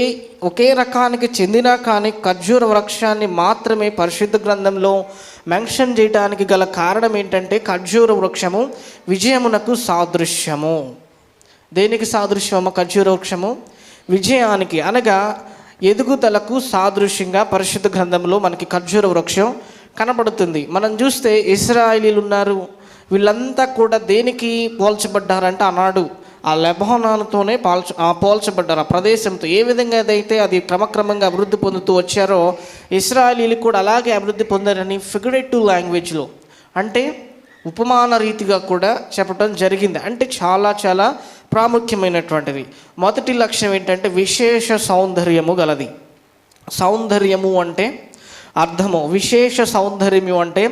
ఒకే రకానికి చెందినా కానీ ఖర్జూర వృక్షాన్ని మాత్రమే పరిశుద్ధ గ్రంథంలో మెన్షన్ చేయడానికి గల కారణం ఏంటంటే ఖర్జూర వృక్షము విజయమునకు సాదృశ్యము. దేనికి సాదృశ్యము? ఖర్జూర వృక్షము విజయానికి అనగా ఎదుగుదలకు సాదృశ్యంగా పరిశుద్ధ గ్రంథంలో మనకి ఖర్జూర వృక్షం కనబడుతుంది. మనం చూస్తే ఇశ్రాయేలీలు ఉన్నారు, వీళ్ళంతా కూడా దేనికి పోల్చబడ్డారంటే ఆనాడు ఆ లెబనోనుతోనే పోల్చబడ్డారు. ఆ ప్రదేశంతో ఏ విధంగా ఏదైతే అది క్రమక్రమంగా అభివృద్ధి పొందుతూ వచ్చారో ఇశ్రాయేలీలు కూడా అలాగే అభివృద్ధి పొందారని ఫిగరేటివ్ లాంగ్వేజ్లో అంటే ఉపమాన రీతిగా కూడా చెప్పడం జరిగింది. అంటే చాలా ప్రాముఖ్యమైనటువంటిది. మొదటి లక్ష్యం ఏంటంటే విశేష సౌందర్యము గలది. సౌందర్యము అంటే అర్థము, విశేష సౌందర్యము అంటే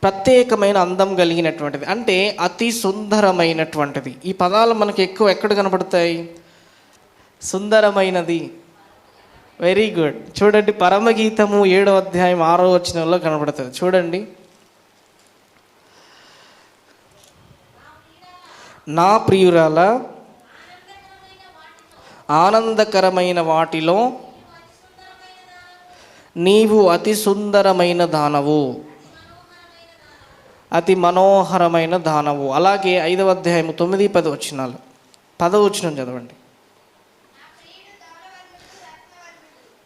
ప్రత్యేకమైన అందం కలిగినటువంటిది, అంటే అతి సుందరమైనటువంటిది. ఈ పదాలు మనకి ఎక్కువ ఎక్కడ కనపడతాయి? సుందరమైనది. Very good. చూడండి, పరమగీతము 7వ అధ్యాయం 6వ వచనంలో కనపడుతుంది. చూడండి, నా ప్రియురాల ఆనందకరమైన వాటిలో నీవు అతి సుందరమైన దానవు, అతి మనోహరమైన దానవు. అలాగే 5వ అధ్యాయం 9, 10 వచనాలు. 10వ వచనం చదవండి.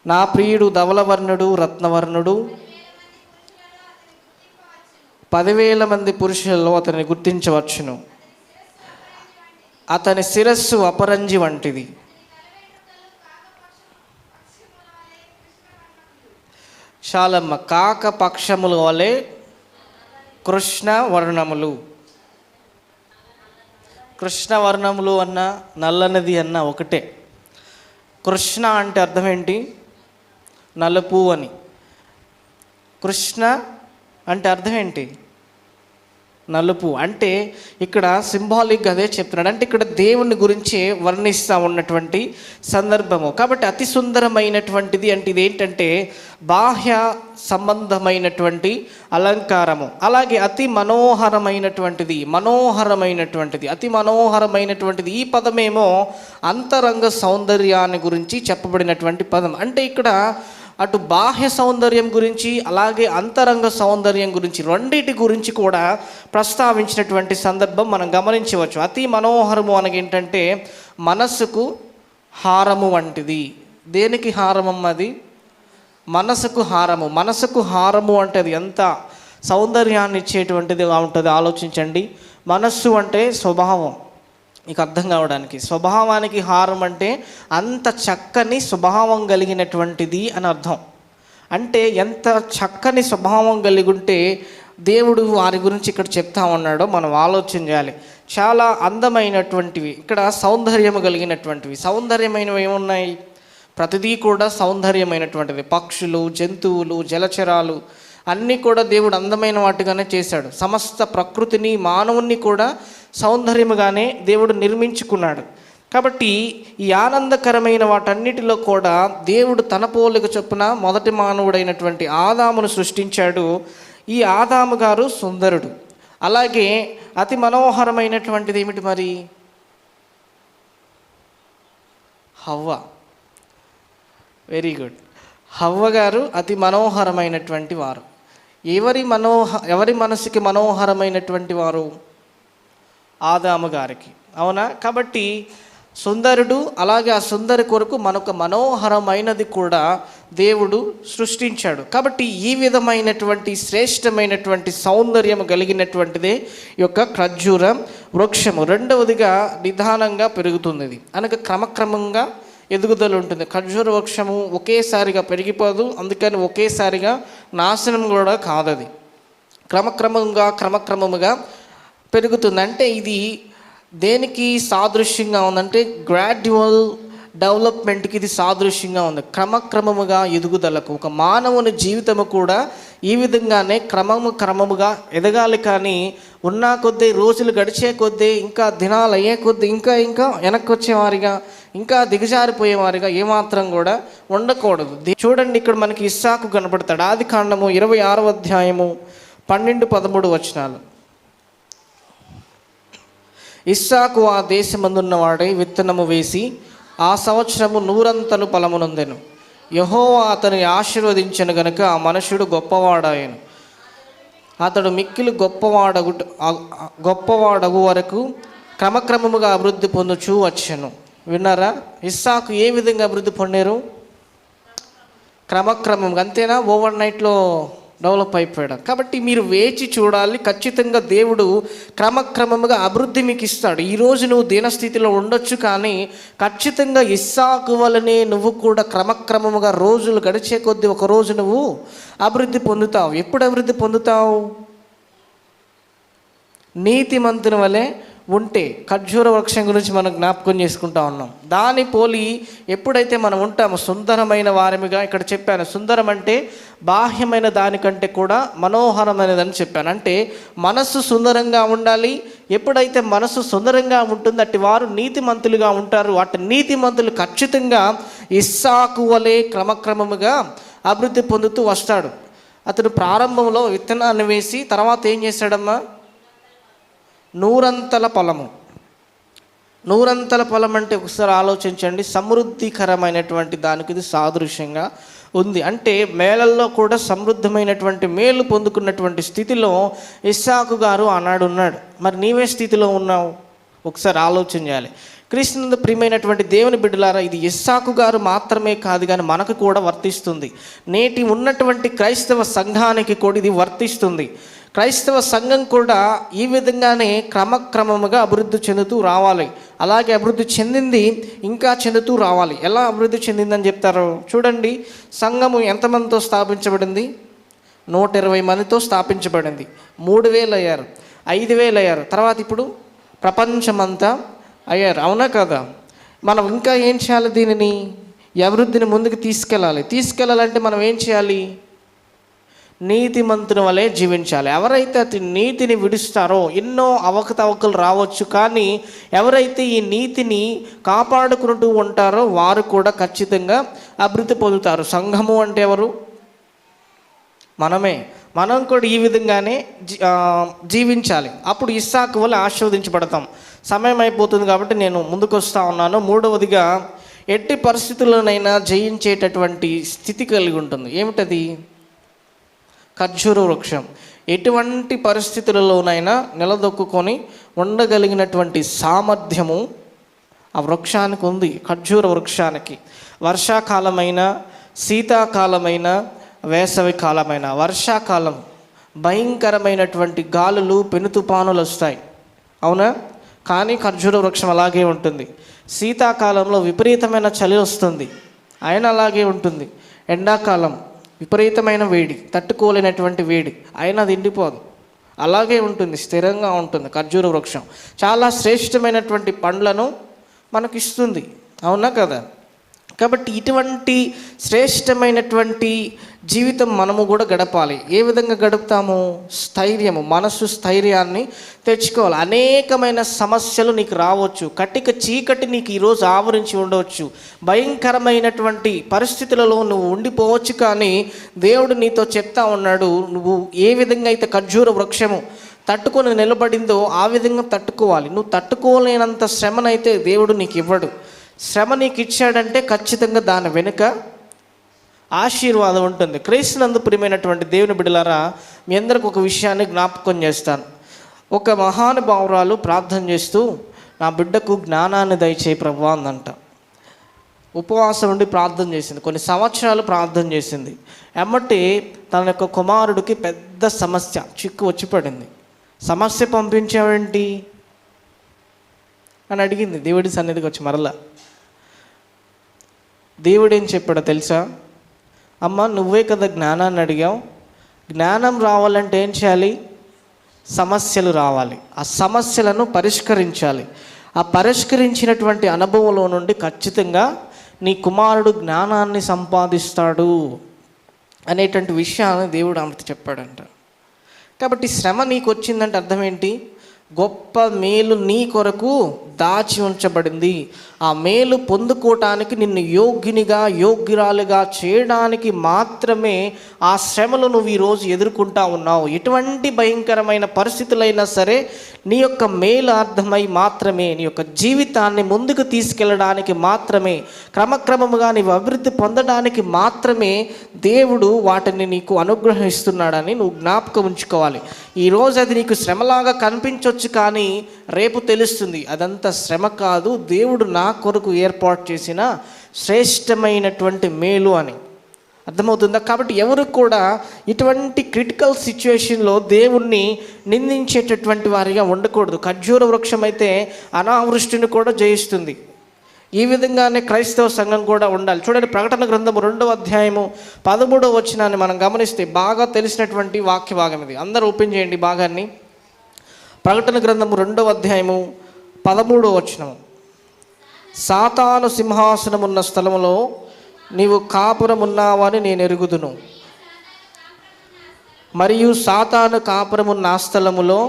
నా ప్రియుడు ధవలవర్ణుడు రత్నవర్ణుడు, 10,000 మంది పురుషులలో అతన్ని గుర్తించవచ్చును. అతని శిరస్సు అపరంజి వంటిది, శాలమ్మ కాక పక్షముల వలె కృష్ణ వర్ణములు. కృష్ణ వర్ణములు అన్న నల్లనిది అన్న ఒకటే. కృష్ణ అంటే అర్థం ఏంటి? నలుపు అని. కృష్ణ అంటే అర్థం ఏంటి? నలుపు. అంటే ఇక్కడ సింబాలిక్గా అదే చెప్తున్నాడు. అంటే ఇక్కడ దేవుని గురించి వర్ణిస్తూ ఉన్నటువంటి సందర్భము. కాబట్టి అతి సుందరమైనటువంటిది అంటే ఇది ఏంటంటే బాహ్య సంబంధమైనటువంటి అలంకారము. అలాగే అతి మనోహరమైనటువంటిది, అతి మనోహరమైనటువంటిది. ఈ పదమేమో అంతరంగ సౌందర్యాన్ని గురించి చెప్పబడినటువంటి పదం. అంటే ఇక్కడ అటు బాహ్య సౌందర్యం గురించి అలాగే అంతరంగ సౌందర్యం గురించి రెండింటి గురించి కూడా ప్రస్తావించినటువంటి సందర్భం మనం గమనించవచ్చు. అతి మనోహరము అనగా ఏంటంటే మనస్సుకు హారము వంటిది. దేనికి హారము? అది మనసుకు హారము. మనసుకు హారము అంటే అది ఎంత సౌందర్యాన్ని ఇచ్చేటువంటిదిగా ఉంటుంది ఆలోచించండి. మనస్సు అంటే స్వభావం. మీకు అర్థం కావడానికి, స్వభావానికి హారం అంటే అంత చక్కని స్వభావం కలిగినటువంటిది అని అర్థం. అంటే ఎంత చక్కని స్వభావం కలిగి ఉంటే దేవుడు వారి గురించి ఇక్కడ చెప్తా ఉన్నాడో మనం ఆలోచన చేయాలి. చాలా అందమైనటువంటివి, ఇక్కడ సౌందర్యము కలిగినటువంటివి. సౌందర్యమైనవి ఏమున్నాయి? ప్రతిదీ కూడా సౌందర్యమైనటువంటిది. పక్షులు, జంతువులు, జలచరాలు అన్నీ కూడా దేవుడు అందమైన వాటిగానే చేశాడు. సమస్త ప్రకృతిని, మానవుణ్ణి కూడా సౌందర్యముగానే దేవుడు నిర్మించుకున్నాడు. కాబట్టి ఈ ఆనందకరమైన వాటన్నిటిలో కూడా దేవుడు తన పోలిక చొప్పున మొదటి మానవుడైనటువంటి ఆదామును సృష్టించాడు. ఈ ఆదాము గారు సుందరుడు. అలాగే అతి మనోహరమైనటువంటిది ఏమిటి మరి? హవ్వ. Very good. హవ్వ గారు అతి మనోహరమైనటువంటి వారు. ఎవరి మనసుకి మనోహరమైనటువంటి వారు? ఆదాము గారికి. అవునా? కాబట్టి సుందరుడు, అలాగే ఆ సుందరి కొరకు మనకు మనోహరమైనది కూడా దేవుడు సృష్టించాడు. కాబట్టి ఈ విధమైనటువంటి శ్రేష్టమైనటువంటి సౌందర్యం కలిగినటువంటిదే ఈ యొక్క ఖర్జూర వృక్షము. రెండవదిగా నిదానంగా పెరుగుతుంది. అనగా క్రమక్రమంగా ఎదుగుదల ఉంటుంది. ఖర్జూర వృక్షము ఒకేసారిగా పెరిగిపోదు, అందుకని ఒకేసారిగా నాశనం కూడా కాదు. అది క్రమక్రమముగా పెరుగుతుంది. అంటే ఇది దేనికి సాదృశ్యంగా ఉందంటే గ్రాడ్యువల్ డెవలప్మెంట్కి ఇది సాదృశ్యంగా ఉంది. క్రమముగా ఎదుగుదలకు. ఒక మానవుని జీవితము కూడా ఈ విధంగానే క్రమముగా ఎదగాలి. కానీ ఉన్నా కొద్దీ, రోజులు గడిచే కొద్దీ, ఇంకా దినాలు అయ్యే కొద్దీ ఇంకా వెనక్కి వచ్చేవారిగా, ఇంకా దిగజారిపోయేవారిగా ఏమాత్రం కూడా ఉండకూడదు. చూడండి, ఇక్కడ మనకి ఇస్సాకు కనపడతాడు. ఆదికాండము 26వ అధ్యాయము 12-13 వచనాలు. ఇస్సాకు ఆ దేశమందున్నవాడై విత్తనము వేసి ఆ సంవత్సరము 100 ఫలమునొందెను. యెహోవా అతని ఆశీర్వదించెను గనుక ఆ మనుషుడు గొప్పవాడాయను. అతడు మిక్కిలి గొప్పవాడగు వరకు క్రమముగా అభివృద్ధి పొందుచూ వచ్చెను. విన్నారా? ఇస్సాకు ఏ విధంగా అభివృద్ధి పొందారు? క్రమక్రమంగా. అంతేనా? ఓవర్ నైట్లో డెవలప్ అయిపోయాడు. కాబట్టి మీరు వేచి చూడాలి. ఖచ్చితంగా దేవుడు క్రమక్రమంగా అభివృద్ధి మీకు ఇస్తాడు. ఈరోజు నువ్వు దీనస్థితిలో ఉండొచ్చు, కానీ ఖచ్చితంగా ఇస్సాకు వలనే నువ్వు కూడా క్రమక్రమంగా రోజులు గడిచే కొద్దీ ఒకరోజు నువ్వు అభివృద్ధి పొందుతావు. ఎప్పుడు అభివృద్ధి పొందుతావు? నీతిమంతుని వలె ఉంటే. ఖర్జూర వృక్షం గురించి మనం జ్ఞాపకం చేసుకుంటా ఉన్నాం. దాని పోలి ఎప్పుడైతే మనం ఉంటామో సుందరమైన వారమిగా, ఇక్కడ చెప్పాను, సుందరం అంటే బాహ్యమైన దానికంటే కూడా మనోహరమైనదని చెప్పాను. అంటే మనస్సు సుందరంగా ఉండాలి. ఎప్పుడైతే మనస్సు సుందరంగా ఉంటుందో అట్టి వారు నీతిమంతులుగా ఉంటారు. అటు నీతిమంతులు ఖచ్చితంగా ఇస్సాకు వలె క్రమముగా అభివృద్ధి పొందుతూ వస్తాడు. అతడు ప్రారంభంలో విత్తనాన్ని వేసి తర్వాత ఏం చేశాడమ్మా? 100 ఫలము. 100 ఫలం అంటే ఒకసారి ఆలోచించండి. సమృద్ధికరమైనటువంటి దానికి ఇది సాదృశ్యంగా ఉంది. అంటే మేళల్లో కూడా సమృద్ధమైనటువంటి మేలు పొందుకున్నటువంటి స్థితిలో ఇస్సాకు గారు ఆనాడు ఉన్నాడు. మరి నీవే స్థితిలో ఉన్నావు? ఒకసారి ఆలోచన చేయాలి. క్రీస్తునందు ప్రియమైనటువంటి దేవుని బిడ్డలారా, ఇది ఇస్సాకు గారు మాత్రమే కాదు, కానీ మనకు కూడా వర్తిస్తుంది. నేటి ఉన్నటువంటి క్రైస్తవ సంఘానికి కూడా ఇది వర్తిస్తుంది. క్రైస్తవ సంఘం కూడా ఈ విధంగానే క్రమముగా అభివృద్ధి చెందుతూ రావాలి. అలాగే అభివృద్ధి చెందింది, ఇంకా చెందుతూ రావాలి. ఎలా అభివృద్ధి చెందిందని చెప్తారు చూడండి. సంఘము ఎంతమందితో స్థాపించబడింది? 120 మందితో స్థాపించబడింది. 3000 అయ్యారు, 5000 అయ్యారు, తర్వాత ఇప్పుడు ప్రపంచమంతా అయ్యారు. అవునా కదా? మనం ఇంకా ఏం చేయాలి? దీనిని, ఈ అభివృద్ధిని ముందుకు తీసుకెళ్ళాలంటే మనం ఏం చేయాలి? నీతిమంతుని వలె జీవించాలి. ఎవరైతే అతి నీతిని విడుస్తారో ఎన్నో అవకతవకలు రావచ్చు, కానీ ఎవరైతే ఈ నీతిని కాపాడుకుంటూ ఉంటారో వారు కూడా ఖచ్చితంగా అభివృద్ధి పొందుతారు. సంఘము అంటే ఎవరు? మనమే. మనం కూడా ఈ విధంగానే జీవించాలి. అప్పుడు ఇస్సాకు వల్ల ఆశీర్వదించబడతాం. సమయం అయిపోతుంది కాబట్టి నేను ముందుకు వస్తూ ఉన్నాను. 3వదిగా, ఎట్టి పరిస్థితుల్లోనైనా జయించేటటువంటి స్థితి కలిగి ఉంటుంది. ఏమిటది? ఖర్జూర వృక్షం. ఎటువంటి పరిస్థితులలోనైనా నిలదొక్కుని ఉండగలిగినటువంటి సామర్థ్యము ఆ వృక్షానికి ఉంది. ఖర్జూర వృక్షానికి వర్షాకాలమైన, శీతాకాలమైన, వేసవి కాలమైన. వర్షాకాలం భయంకరమైనటువంటి గాలులు, పెను తుఫానులు వస్తాయి, అవునా? కానీ ఖర్జూర వృక్షం అలాగే ఉంటుంది. శీతాకాలంలో విపరీతమైన చలి వస్తుంది, ఆయన అలాగే ఉంటుంది. ఎండాకాలం విపరీతమైన వేడి, తట్టుకోలేనటువంటి వేడి, అయినా అది ఎండిపోదు, అలాగే ఉంటుంది, స్థిరంగా ఉంటుంది. ఖర్జూర వృక్షం చాలా శ్రేష్టమైనటువంటి పండ్లను మనకిస్తుంది, అవునా కదా? కాబట్టి ఇటువంటి శ్రేష్టమైనటువంటి జీవితం మనము కూడా గడపాలి. ఏ విధంగా గడుపుతాము? స్థైర్యము, మనస్సు స్థైర్యాన్ని తెచ్చుకోవాలి. అనేకమైన సమస్యలు నీకు రావచ్చు, కటిక చీకటి నీకు ఈరోజు ఆవరించి ఉండవచ్చు, భయంకరమైనటువంటి పరిస్థితులలో నువ్వు ఉండిపోవచ్చు. కానీ దేవుడు నీతో చెప్తా ఉన్నాడు, నువ్వు ఏ విధంగా అయితే ఖర్జూర వృక్షము తట్టుకొని నిలబడిందో ఆ విధంగా తట్టుకోవాలి. నువ్వు తట్టుకోలేనంత శ్రమనైతే దేవుడు నీకు ఇవ్వడు. శ్రమ నీకు ఇచ్చాడంటే ఖచ్చితంగా దాని వెనుక ఆశీర్వాదం ఉంటుంది. క్రీస్తునందు ప్రియమైనటువంటి దేవుని బిడ్డలారా, మీ అందరికి ఒక విషయాన్ని జ్ఞాపకం చేస్తాను. ఒక మహానుభావురాలు ప్రార్థన చేస్తూ, నా బిడ్డకు జ్ఞానాన్ని దయచేయి ప్రభువా అందంట. ఉపవాసం ఉండి ప్రార్థన చేసింది, కొన్ని సంవత్సరాలు ప్రార్థన చేసింది. ఎమ్మటి తన యొక్క కుమారుడికి పెద్ద సమస్య చిక్కు వచ్చి పడింది. సమస్య పంపించావేంటి అని అడిగింది దేవుడి సన్నిధికి వచ్చి. మరలా దేవుడు ఏం చెప్పాడో తెలుసా? అమ్మ, నువ్వే కదా జ్ఞానాన్ని అడిగావు. జ్ఞానం రావాలంటే ఏం చేయాలి? సమస్యలు రావాలి. ఆ సమస్యలను పరిష్కరించాలి. ఆ పరిష్కరించినటువంటి అనుభవంలో నుండి ఖచ్చితంగా నీ కుమారుడు జ్ఞానాన్ని సంపాదిస్తాడు అనేటువంటి విషయాన్ని దేవుడు ఆమెతో చెప్పాడంట. కాబట్టి శ్రమ నీకు వచ్చిందంటే అర్థం ఏంటి? గొప్ప మేలు నీ కొరకు దాచి ఉంచబడింది. ఆ మేలు పొందుకోవటానికి నిన్ను యోగ్యురాలుగా చేయడానికి మాత్రమే ఆ శ్రమలు నువ్వు ఈరోజు ఎదుర్కొంటా ఉన్నావు. ఎటువంటి భయంకరమైన పరిస్థితులైనా సరే నీ యొక్క మేలు అర్థమై మాత్రమే, నీ యొక్క జీవితాన్ని ముందుకు తీసుకెళ్ళడానికి మాత్రమే, క్రమక్రమముగా నీవు అభివృద్ధి పొందడానికి మాత్రమే దేవుడు వాటిని నీకు అనుగ్రహిస్తున్నాడని నువ్వు జ్ఞాపకం ఉంచుకోవాలి. ఈరోజు అది నీకు శ్రమలాగా కనిపించవచ్చు, కానీ రేపు తెలుస్తుంది అదంతా శ్రమ కాదు, దేవుడు నా కొరకు ఏర్పాటు చేసిన శ్రేష్టమైనటువంటి మేలు అని. అర్థమవుతుందా? కాబట్టి ఎవరు కూడా ఇటువంటి క్రిటికల్ సిచ్యువేషన్లో దేవుణ్ణి నిందించేటటువంటి వారిగా ఉండకూడదు. ఖర్జూర వృక్షం అయితే అనావృష్టిని కూడా జయిస్తుంది. ఈ విధంగానే క్రైస్తవ సంఘం కూడా ఉండాలి. చూడండి, ప్రకటన గ్రంథము 2వ అధ్యాయము 13వ వచనాన్ని మనం గమనిస్తే బాగా తెలిసినటువంటి వాక్య భాగం ఇది. అందరూ ఓపెన్ చేయండి భాగాన్ని. ప్రకటన గ్రంథము 2వ అధ్యాయము 13వ వచనం. సాతాను సింహాసనమున్న స్థలములో నీవు కాపురమున్నావని నేను ఎరుగుదును, మరియు సాతాను కాపురమున్న ఆ స్థలములో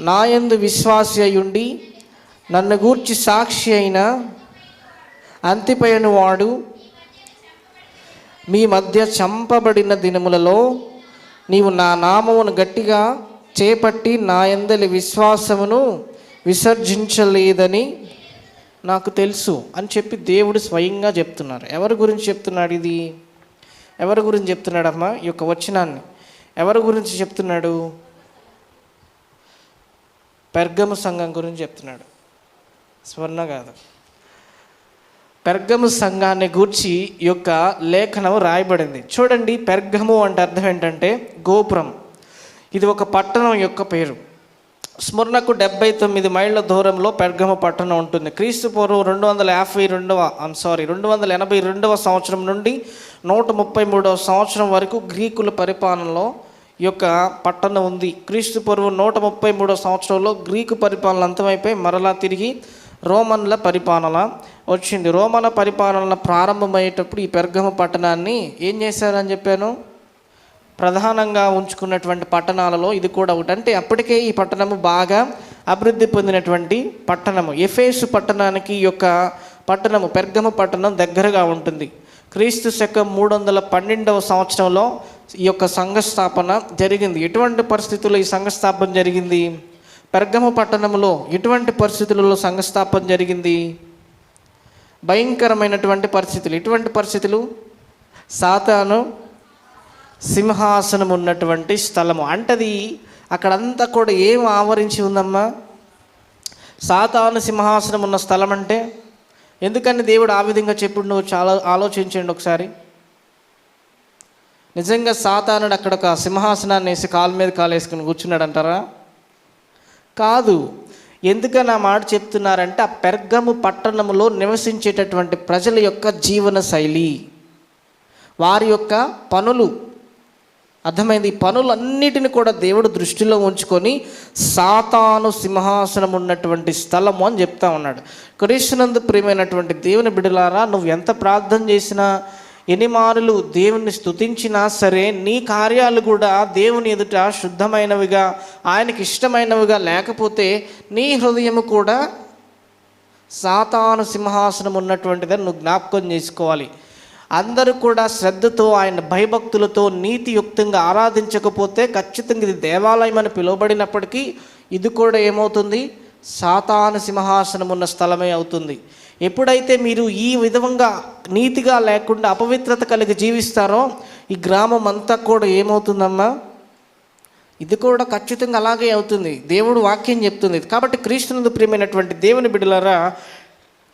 నాయందు విశ్వాసి అయ్యుండి నన్ను గూర్చి సాక్షి అయిన అంతిపైన వాడు మీ మధ్య చంపబడిన దినములలో నీవు నా నామమును గట్టిగా చేపట్టి నా యందలి విశ్వాసమును విసర్జించలేదని నాకు తెలుసు అని చెప్పి దేవుడు స్వయంగా చెప్తున్నారు. ఎవరి గురించి చెప్తున్నాడు ఇది? ఎవరి గురించి చెప్తున్నాడమ్మా ఈ యొక్క వచనాన్ని? ఎవరి గురించి చెప్తున్నాడు? పెర్గము సంఘం గురించి చెప్తున్నాడు. స్వర్ణ కాదు, పెర్గము సంఘాన్ని గూర్చి ఈ యొక్క లేఖనం రాయబడింది. చూడండి, పెర్గము అంటే అర్థం ఏంటంటే గోపురం. ఇది ఒక పట్టణం యొక్క పేరు. స్మరణకు 79 మైళ్ళ దూరంలో పెర్గము పట్టణం ఉంటుంది. క్రీస్తు పూర్వం 282వ సంవత్సరం నుండి 133వ సంవత్సరం వరకు గ్రీకుల పరిపాలనలో ఈ యొక్క పట్టణం ఉంది. క్రీస్తు పూర్వం 133వ సంవత్సరంలో గ్రీకు పరిపాలన అంతమైపోయి మరలా తిరిగి రోమన్ల పరిపాలన వచ్చింది. రోమన్ పరిపాలన ప్రారంభమయ్యేటప్పుడు ఈ పెర్గము పట్టణాన్ని ఏం చేశారని చెప్పాను? ప్రధానంగా ఉంచుకున్నటువంటి పట్టణాలలో ఇది కూడా ఒకటి. అంటే అప్పటికే ఈ పట్టణము బాగా అభివృద్ధి పొందినటువంటి పట్టణము. ఎఫెసు పట్టణానికి ఈ యొక్క పట్టణము పెర్గము పట్టణం దగ్గరగా ఉంటుంది. క్రీస్తు శకం 312వ సంవత్సరంలో ఈ యొక్క సంఘస్థాపన జరిగింది. ఎటువంటి పరిస్థితుల్లో ఈ సంఘస్థాపన జరిగింది? పెర్గము పట్టణంలో ఎటువంటి పరిస్థితులలో సంఘస్థాపన జరిగింది? భయంకరమైనటువంటి పరిస్థితులు. ఎటువంటి పరిస్థితులు? సాతాను సింహాసనం ఉన్నటువంటి స్థలము. అంటది అక్కడంతా కూడా ఏం ఆవరించి ఉందమ్మా? సాతాను సింహాసనం ఉన్న స్థలం. అంటే ఎందుకని దేవుడు ఆ విధంగా చెప్పుడు? నువ్వు చాలా ఆలోచించండి ఒకసారి. నిజంగా సాతానుడు అక్కడ ఒక సింహాసనాన్ని వేసి కాలు మీద కాలు వేసుకుని కూర్చున్నాడు అంటారా? కాదు. ఎందుకని ఆ మాట చెప్తున్నారంటే ఆ పెర్గము పట్టణములో నివసించేటటువంటి ప్రజల యొక్క జీవన శైలి, వారి యొక్క పనులు, అర్థమైంది. ఈ పనులన్నిటిని కూడా దేవుడు దృష్టిలో ఉంచుకొని సాతాను సింహాసనం ఉన్నటువంటి స్థలము అని చెప్తా ఉన్నాడు. క్రీస్తునందు ప్రియమైనటువంటి దేవుని బిడ్డలారా, నువ్వు ఎంత ప్రార్థన చేసినా, ఎన్ని మారులు దేవుని స్తుతించినా సరే నీ కార్యాలు కూడా దేవుని ఎదుట శుద్ధమైనవిగా, ఆయనకి ఇష్టమైనవిగా లేకపోతే నీ హృదయము కూడా సాతాను సింహాసనం ఉన్నటువంటిదని నువ్వు జ్ఞాపకం చేసుకోవాలి. అందరూ కూడా శ్రద్ధతో ఆయన భయభక్తులతో నీతియుక్తంగా ఆరాధించకపోతే ఖచ్చితంగా ఇది దేవాలయం అని పిలువబడినప్పటికీ ఇది కూడా ఏమవుతుంది? సాతాను సింహాసనం ఉన్న స్థలమే అవుతుంది. ఎప్పుడైతే మీరు ఈ విధంగా నీతిగా లేకుండా అపవిత్రత కలిగి జీవిస్తారో ఈ గ్రామం అంతా కూడా ఏమవుతుందమ్మా? ఇది కూడా ఖచ్చితంగా అలాగే అవుతుంది. దేవుడు వాక్యం చెప్తుంది. కాబట్టి క్రీస్తునందు ప్రియమైనటువంటి దేవుని బిడ్డలారా,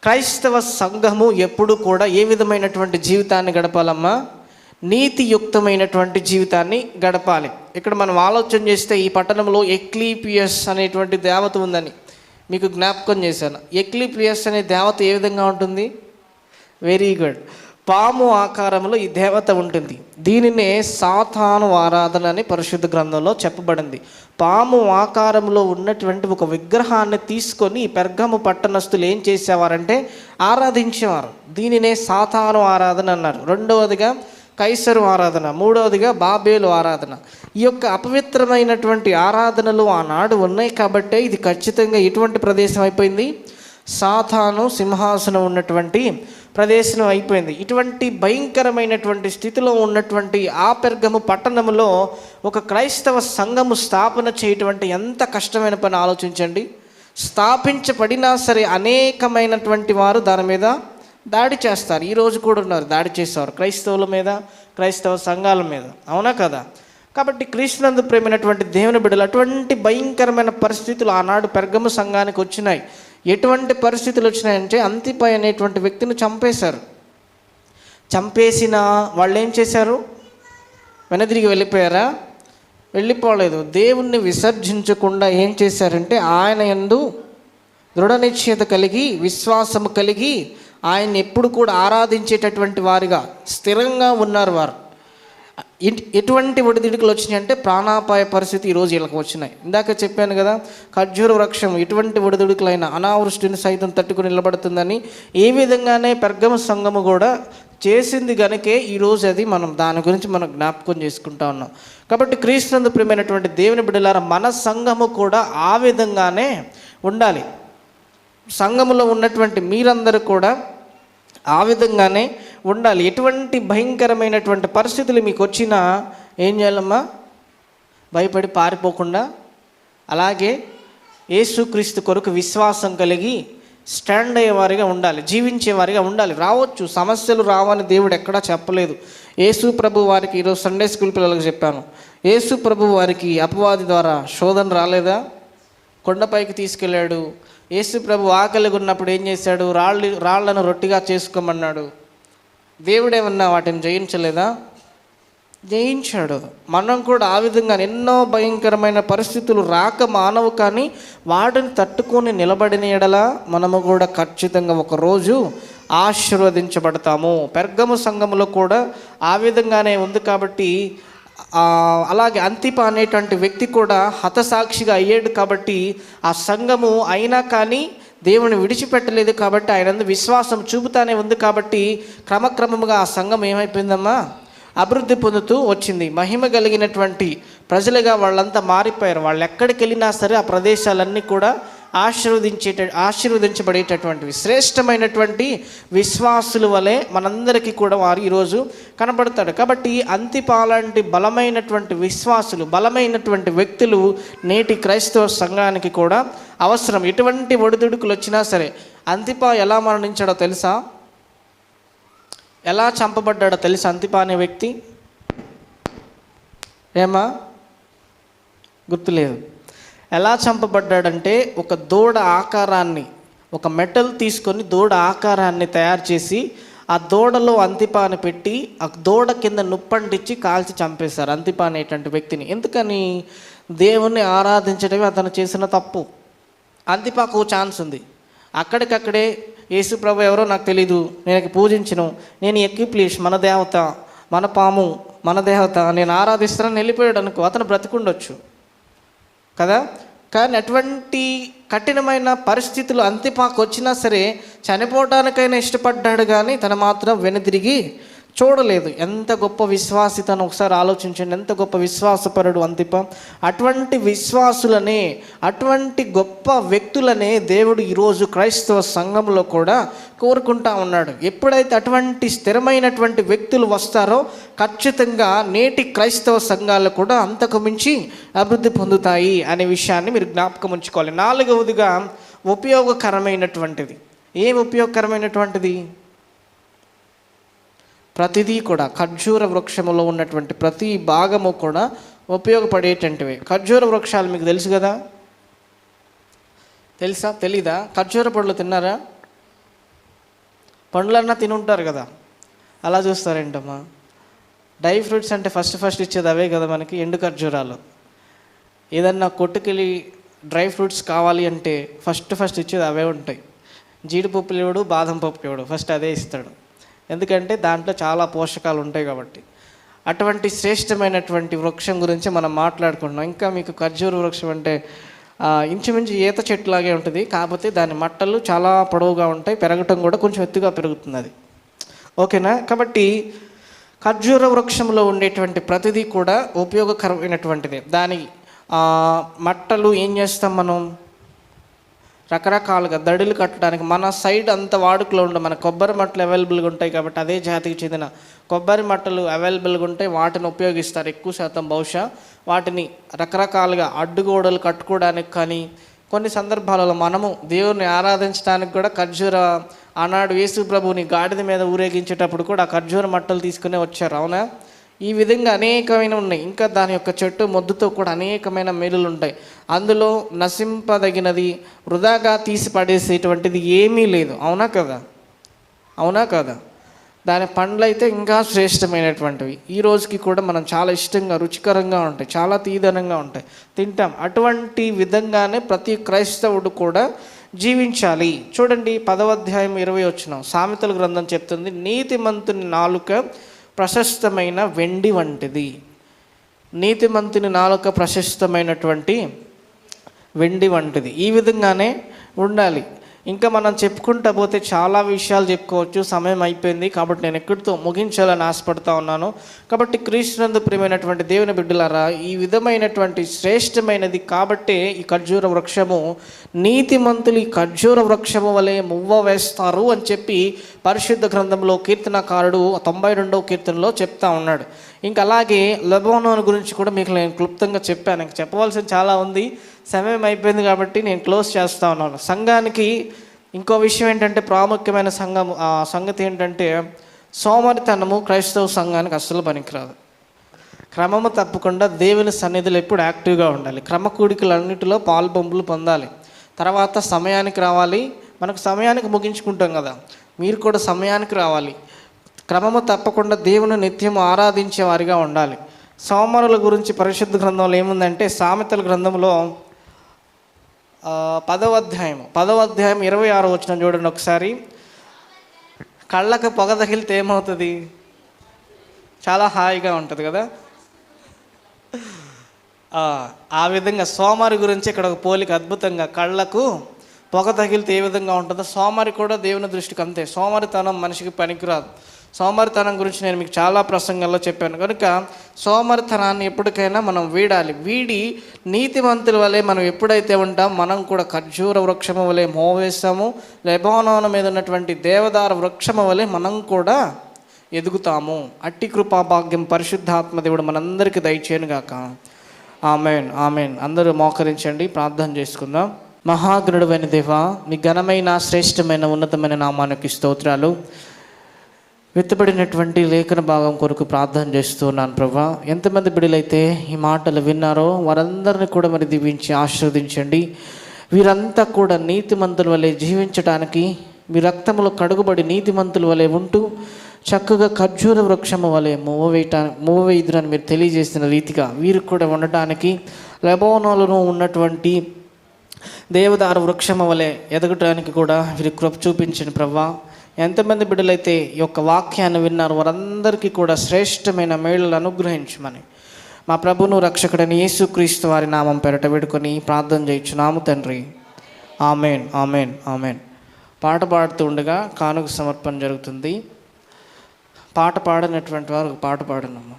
క్రైస్తవ సంఘము ఎప్పుడు కూడా ఏ విధమైనటువంటి జీవితాన్ని గడపాలమ్మా? నీతియుక్తమైనటువంటి జీవితాన్ని గడపాలి. ఇక్కడ మనం ఆలోచన చేస్తే ఈ పట్టణంలో ఎక్లీపియస్ అనేటువంటి దేవత ఉందని మీకు జ్ఞాపకం చేశాను. ఎక్లీపియస్ అనే దేవత ఏ విధంగా ఉంటుంది? Very good. పాము ఆకారంలో ఈ దేవత ఉంటుంది. దీనినే సాతాను ఆరాధన అని పరిశుద్ధ గ్రంథంలో చెప్పబడింది. పాము ఆకారంలో ఉన్నటువంటి ఒక విగ్రహాన్ని తీసుకొని ఈ పెర్గము పట్టణస్థులు ఏం చేసేవారంటే ఆరాధించేవారు. దీనినే సాతాను ఆరాధన అన్నారు. రెండవదిగా కైసరు ఆరాధన, మూడవదిగా బాబేలు ఆరాధన. ఈ యొక్క అపవిత్రమైనటువంటి ఆరాధనలు ఆనాడు ఉన్నాయి కాబట్టే ఇది ఖచ్చితంగా ఎటువంటి ప్రదేశం అయిపోయింది? సాతాను సింహాసనం ఉన్నటువంటి ప్రదేశం అయిపోయింది. ఇటువంటి భయంకరమైనటువంటి స్థితిలో ఉన్నటువంటి ఆ పెర్గము పట్టణంలో ఒక క్రైస్తవ సంఘము స్థాపన చేయటం అంటే ఎంత కష్టమైన పని ఆలోచించండి. స్థాపించబడినా సరే అనేకమైనటువంటి వారు దాని మీద దాడి చేస్తారు. ఈరోజు కూడా ఉన్నారు, దాడి చేసేవారు క్రైస్తవుల మీద, క్రైస్తవ సంఘాల మీద, అవునా కదా? కాబట్టి క్రీస్తునందు ప్రేమైనటువంటి దేవుని బిడ్డలు, అటువంటి భయంకరమైన పరిస్థితులు ఆనాడు పెర్గము సంఘానికి వచ్చినాయి. ఎటువంటి పరిస్థితులు వచ్చినాయంటే అంతిపై అనేటువంటి వ్యక్తిని చంపేశారు. చంపేసిన వాళ్ళు ఏం చేశారు? వెనదిరిగి వెళ్ళిపోయారా? వెళ్ళిపోలేదు. దేవుణ్ణి విసర్జించకుండా ఏం చేశారంటే ఆయన యందు దృఢ నిశ్చయత కలిగి, విశ్వాసము కలిగి ఆయన్ని ఎప్పుడు కూడా ఆరాధించేటటువంటి వారిగా స్థిరంగా ఉన్నారు వారు. ఎటువంటి ఒడిదుడుకులు వచ్చినాయి అంటే ప్రాణాపాయ పరిస్థితి ఈరోజు వీళ్ళకి వచ్చినాయి. ఇందాక చెప్పాను కదా, ఖర్జూర వృక్షం ఎటువంటి ఒడిదుడుకులైన అనావృష్టిని సైతం తట్టుకుని నిలబడుతుందని. ఏ విధంగానే పెర్గమ సంఘము కూడా చేసింది కనుకే ఈరోజు అది దాని గురించి మనం జ్ఞాపకం చేసుకుంటా ఉన్నాం. కాబట్టి క్రీస్తునందు ప్రియమైనటువంటి దేవుని బిడ్డలారా, మన సంఘము కూడా ఆ విధంగానే ఉండాలి. సంఘములో ఉన్నటువంటి మీరందరూ కూడా ఆ విధంగానే ఉండాలి. ఎటువంటి భయంకరమైనటువంటి పరిస్థితులు మీకు వచ్చినా ఏం చేయాలమ్మా? భయపడి పారిపోకుండా అలాగే యేసుక్రీస్తు కొరకు విశ్వాసం కలిగి స్టాండ్ అయ్యేవారిగా ఉండాలి, జీవించేవారిగా ఉండాలి. రావచ్చు, సమస్యలు రావని దేవుడు ఎక్కడా చెప్పలేదు. యేసు ప్రభు వారికి, ఈరోజు సండే స్కూల్ పిల్లలకు చెప్పాను, యేసు ప్రభు వారికి అపవాది ద్వారా శోధన రాలేదా? కొండపైకి తీసుకెళ్ళాడు. యేసు ప్రభు ఆకలిగా ఉన్నప్పుడు ఏం చేశాడు? రాళ్లను రొట్టిగా చేసుకోమన్నాడు. దేవుడేమన్నా వాటిని జయించలేదా? జయించాడు. మనం కూడా ఆ విధంగా ఎన్నో భయంకరమైన పరిస్థితులు రాక మానవు, కానీ వాటిని తట్టుకొని నిలబడిన ఎడల మనము కూడా ఖచ్చితంగా ఒకరోజు ఆశీర్వదించబడతాము. పెర్గము సంఘములో కూడా ఆ విధంగానే ఉంది. కాబట్టి అలాగే అంతిప అనేటువంటి వ్యక్తి కూడా హతసాక్షిగా అయ్యాడు. కాబట్టి ఆ సంఘము అయినా కానీ దేవుని విడిచిపెట్టలేదు. కాబట్టి ఆయన విశ్వాసం చూపుతానే ఉంది. కాబట్టి క్రమక్రమంగా ఆ సంఘం ఏమైపోయిందమ్మా? అభివృద్ధి పొందుతూ వచ్చింది. మహిమ కలిగినటువంటి ప్రజలుగా వాళ్ళంతా మారిపోయారు. వాళ్ళు ఎక్కడికి వెళ్ళినా సరే ఆ ప్రదేశాలన్నీ కూడా ఆశీర్వదించబడేటటువంటివి, శ్రేష్టమైనటువంటి విశ్వాసుల వలె మనందరికీ కూడా వారు ఈరోజు కనబడతాడు. కాబట్టి అంతిప లాంటి బలమైనటువంటి విశ్వాసులు, బలమైనటువంటి వ్యక్తులు నేటి క్రైస్తవ సంఘానికి కూడా అవసరం. ఎటువంటి ఒడిదుడుకులు వచ్చినా సరే. అంతిప ఎలా మరణించాడో తెలుసా? ఎలా చంపబడ్డాడో తెలుసా? అంతిప అనే వ్యక్తి ఏమా గుర్తులేదు. ఎలా చంపబడ్డాడంటే ఒక దూడ ఆకారాన్ని, ఒక మెటల్ తీసుకొని దూడ ఆకారాన్ని తయారు చేసి ఆ దూడలో అంతిపాని పెట్టి ఆ దూడ కింద నుప్పంటిచ్చి కాల్చి చంపేశారు అంతిప అనేటువంటి వ్యక్తిని. ఎందుకని? దేవుణ్ణి ఆరాధించడమే అతను చేసిన తప్పు. అంతిపాకు ఛాన్స్ ఉంది. అక్కడికక్కడే యేసు ప్రభు ఎవరో నాకు తెలీదు, నేను పూజించను, నేను ఎక్కి ప్లీజ్ మన దేవత, మన పాము, మన దేవత, నేను ఆరాధిస్తానని వెళ్ళిపోయాడు అనుకో, అతను బ్రతికుండొచ్చు కదా. కానీ అటువంటి కఠినమైన పరిస్థితులు అంతిపాకు వచ్చినా సరే చనిపోవడానికైనా ఇష్టపడ్డాడు, కానీ తను మాత్రం వెనుదిరిగి చూడలేదు. ఎంత గొప్ప విశ్వాసి తను, ఒకసారి ఆలోచించండి. ఎంత గొప్ప విశ్వాసపరుడు అంతిప. అటువంటి విశ్వాసులనే, అటువంటి గొప్ప వ్యక్తులనే దేవుడు ఈరోజు క్రైస్తవ సంఘంలో కూడా కోరుకుంటా ఉన్నాడు. ఎప్పుడైతే అటువంటి స్థిరమైనటువంటి వ్యక్తులు వస్తారో ఖచ్చితంగా నేటి క్రైస్తవ సంఘాలు కూడా అంతకు మించి అభివృద్ధి పొందుతాయి అనే విషయాన్ని మీరు జ్ఞాపకం ఉంచుకోవాలి. నాలుగవదిగా ఉపయోగకరమైనటువంటిది. ఏం ఉపయోగకరమైనటువంటిది? ప్రతిదీ కూడా ఖర్జూర వృక్షములో ఉన్నటువంటి ప్రతి భాగము కూడా ఉపయోగపడేటటువంటివి. ఖర్జూర వృక్షాలు మీకు తెలుసు కదా? తెలుసా? తెలీదా? ఖర్జూర పండ్లు తిన్నారా? పండ్లన్నా తినుంటారు కదా. అలా చూస్తారేంటమ్మా? డ్రై ఫ్రూట్స్ అంటే ఫస్ట్ ఇచ్చేది అవే కదా మనకి, ఎండు ఖర్జూరాలు. ఏదన్నా కొట్టుకెళ్ళి డ్రై ఫ్రూట్స్ కావాలి అంటే ఫస్ట్ ఇచ్చేది అవే ఉంటాయి. జీడిపప్పులు ఇవ్వడు, బాదం పప్పు ఇవ్వడు, ఫస్ట్ అదే ఇస్తాడు. ఎందుకంటే దాంట్లో చాలా పోషకాలు ఉంటాయి కాబట్టి. అటువంటి శ్రేష్టమైనటువంటి వృక్షం గురించి మనం మాట్లాడుకుంటున్నాం. ఇంకా మీకు ఖర్జూర వృక్షం అంటే ఇంచుమించు ఈత చెట్టులాగే ఉంటుంది, కాకపోతే దాని మట్టలు చాలా పొడవుగా ఉంటాయి, పెరగటం కూడా కొంచెం ఎత్తుగా పెరుగుతుంది అది. ఓకేనా? కాబట్టి ఖర్జూర వృక్షంలో ఉండేటువంటి ప్రతిదీ కూడా ఉపయోగకరమైనటువంటిది. దాని మట్టలు ఏం చేస్తాం మనం, రకరకాలుగా దడులు కట్టడానికి మన సైడ్ అంత వాడుకలో ఉండే మన కొబ్బరి మట్టలు అవైలబుల్గా ఉంటాయి కాబట్టి అదే జాతికి చెందిన కొబ్బరి మట్టలు అవైలబుల్గా ఉంటాయి, వాటిని ఉపయోగిస్తారు ఎక్కువ శాతం. బహుశా వాటిని రకరకాలుగా అడ్డుగోడలు కట్టుకోవడానికి కానీ, కొన్ని సందర్భాలలో మనము దేవుని ఆరాధించడానికి కూడా ఖర్జూర, ఆనాడు యేసు ప్రభువుని గాడిద మీద ఊరేగించేటప్పుడు కూడా ఆ ఖర్జూర మట్టలు తీసుకునే వచ్చారు, అవునా? ఈ విధంగా అనేకమైన ఉన్నాయి. ఇంకా దాని యొక్క చెట్టు మొద్దుతో కూడా అనేకమైన మేలులు ఉంటాయి. అందులో నశింపదగినది, వృధాగా తీసి పడేసేటువంటిది ఏమీ లేదు, అవునా కదా? అవునా కదా? దాని పండ్లు అయితే ఇంకా శ్రేష్టమైనటువంటివి. ఈ రోజుకి కూడా మనం చాలా ఇష్టంగా, రుచికరంగా ఉంటాయి, చాలా తీదనంగా ఉంటాయి, తింటాం. అటువంటి విధంగానే ప్రతి క్రైస్తవుడు కూడా జీవించాలి. చూడండి 10వ అధ్యాయం 20 వచనం, సామెతల గ్రంథం చెప్తుంది, నీతిమంతుని నాలుక ప్రశస్తమైన వెండి వంటిది. నీతిమంతుని నాలుక ప్రశస్తమైనటువంటి వెండి వంటిది. ఈ విధంగానే ఉండాలి. ఇంకా మనం చెప్పుకుంటా పోతే చాలా విషయాలు చెప్పుకోవచ్చు, సమయం అయిపోయింది కాబట్టి నేను ఎక్కడితో ముగించాలని ఆశపడతా ఉన్నాను. కాబట్టి క్రీస్తునందు ప్రియమైనటువంటి దేవుని బిడ్డలారా, ఈ విధమైనటువంటి శ్రేష్టమైనది కాబట్టే ఈ ఖర్జూర వృక్షము, నీతిమంతులు ఈ ఖర్జూర వృక్షము వలె మువ్వ వేస్తారు అని చెప్పి పరిశుద్ధ గ్రంథంలో కీర్తనకారుడు 92వ కీర్తనలో చెప్తా ఉన్నాడు. ఇంకా అలాగే లెబానోను గురించి కూడా మీకు నేను క్లుప్తంగా చెప్పాను. ఇంక చెప్పవలసిన చాలా ఉంది, సమయం అయిపోయింది కాబట్టి నేను క్లోజ్ చేస్తూ ఉన్నాను. సంఘానికి ఇంకో విషయం ఏంటంటే, ప్రాముఖ్యమైన సంగతి ఏంటంటే, సోమరితనము క్రైస్తవ సంఘానికి అస్సలు పనికిరాదు. క్రమము తప్పకుండా దేవుని సన్నిధిలో ఎప్పుడు యాక్టివ్గా ఉండాలి. క్రమకూడికలన్నిటిలో పాల్పొంపులు పొందాలి. తర్వాత సమయానికి రావాలి. మనకు సమయానికి ముగించుకుంటాం కదా, మీరు కూడా సమయానికి రావాలి. క్రమము తప్పకుండా దేవుని నిత్యం ఆరాధించే వారిగా ఉండాలి. సోమరుల గురించి పరిశుద్ధ గ్రంథంలో ఏముందంటే, సామెతల గ్రంథంలో 10వ అధ్యాయం 26వ వచనం చూడండి ఒకసారి. కళ్ళకు పొగ తగిలితే ఏమవుతుంది? చాలా హాయిగా ఉంటుంది కదా. ఆ విధంగా సోమరి గురించి ఇక్కడ ఒక పోలిక అద్భుతంగా, కళ్ళకు పొగ తగిలితే ఏ విధంగా ఉంటుందో సోమరి కూడా దేవుని దృష్టికి అంతే. సోమరితనం మనిషికి పనికిరాదు. సోమరితనం గురించి నేను మీకు చాలా ప్రసంగాల్లో చెప్పాను. కనుక సోమరితనాన్ని ఎప్పటికైనా మనం వీడాలి. వీడి నీతిమంతుల వలె మనం ఎప్పుడైతే ఉంటాం, మనం కూడా ఖర్జూర వృక్షము వలె మోవేస్తాము. లెబానోను మీద ఉన్నటువంటి దేవదారు వృక్షము వలె మనం కూడా ఎదుగుతాము. అట్టి కృపాభాగ్యం పరిశుద్ధాత్మ దేవుడు మనందరికీ దయచేయను గాక. Amen, amen. అందరూ మోకరించండి, ప్రార్థన చేసుకుందాం. మహాగణుడైన దేవా, మీ ఘనమైన శ్రేష్టమైన ఉన్నతమైన నామానికి స్తోత్రాలు. విత్తబడినటువంటి లేఖన భాగం కొరకు ప్రార్థన చేస్తున్నాను ప్రభా. ఎంతమంది బిడ్డలైతే ఈ మాటలు విన్నారో వారందరినీ కూడా మరి దీవించి ఆశీర్వదించండి. వీరంతా కూడా నీతిమంతుల వలె జీవించడానికి, మీ రక్తములో కడుగుబడి నీతిమంతుల వలె ఉంటూ చక్కగా ఖర్జూర వృక్షము వలె మూవేయుదురని మీరు తెలియజేసిన రీతిగా వీరు కూడా ఉండటానికి, లెబానోనులో ఉన్నటువంటి దేవదారు వృక్షము వలె ఎదగటానికి కూడా వీరి కృప చూపించిన ప్రభా. ఎంతమంది బిడ్డలైతే ఈ యొక్క వాక్యాన్ని విన్నారు వారందరికీ కూడా శ్రేష్టమైన మేళ్ళను అనుగ్రహించమని మా ప్రభువును రక్షకుడైన యేసుక్రీస్తు వారి నామం పేరట వేడుకొని ప్రార్థన చేయించున్నాము తండ్రి. Amen, amen, amen. పాట పాడుతూ ఉండగా కానుక సమర్పణ జరుగుతుంది. పాట పాడినటువంటి వారు పాట పాడనమ్మా.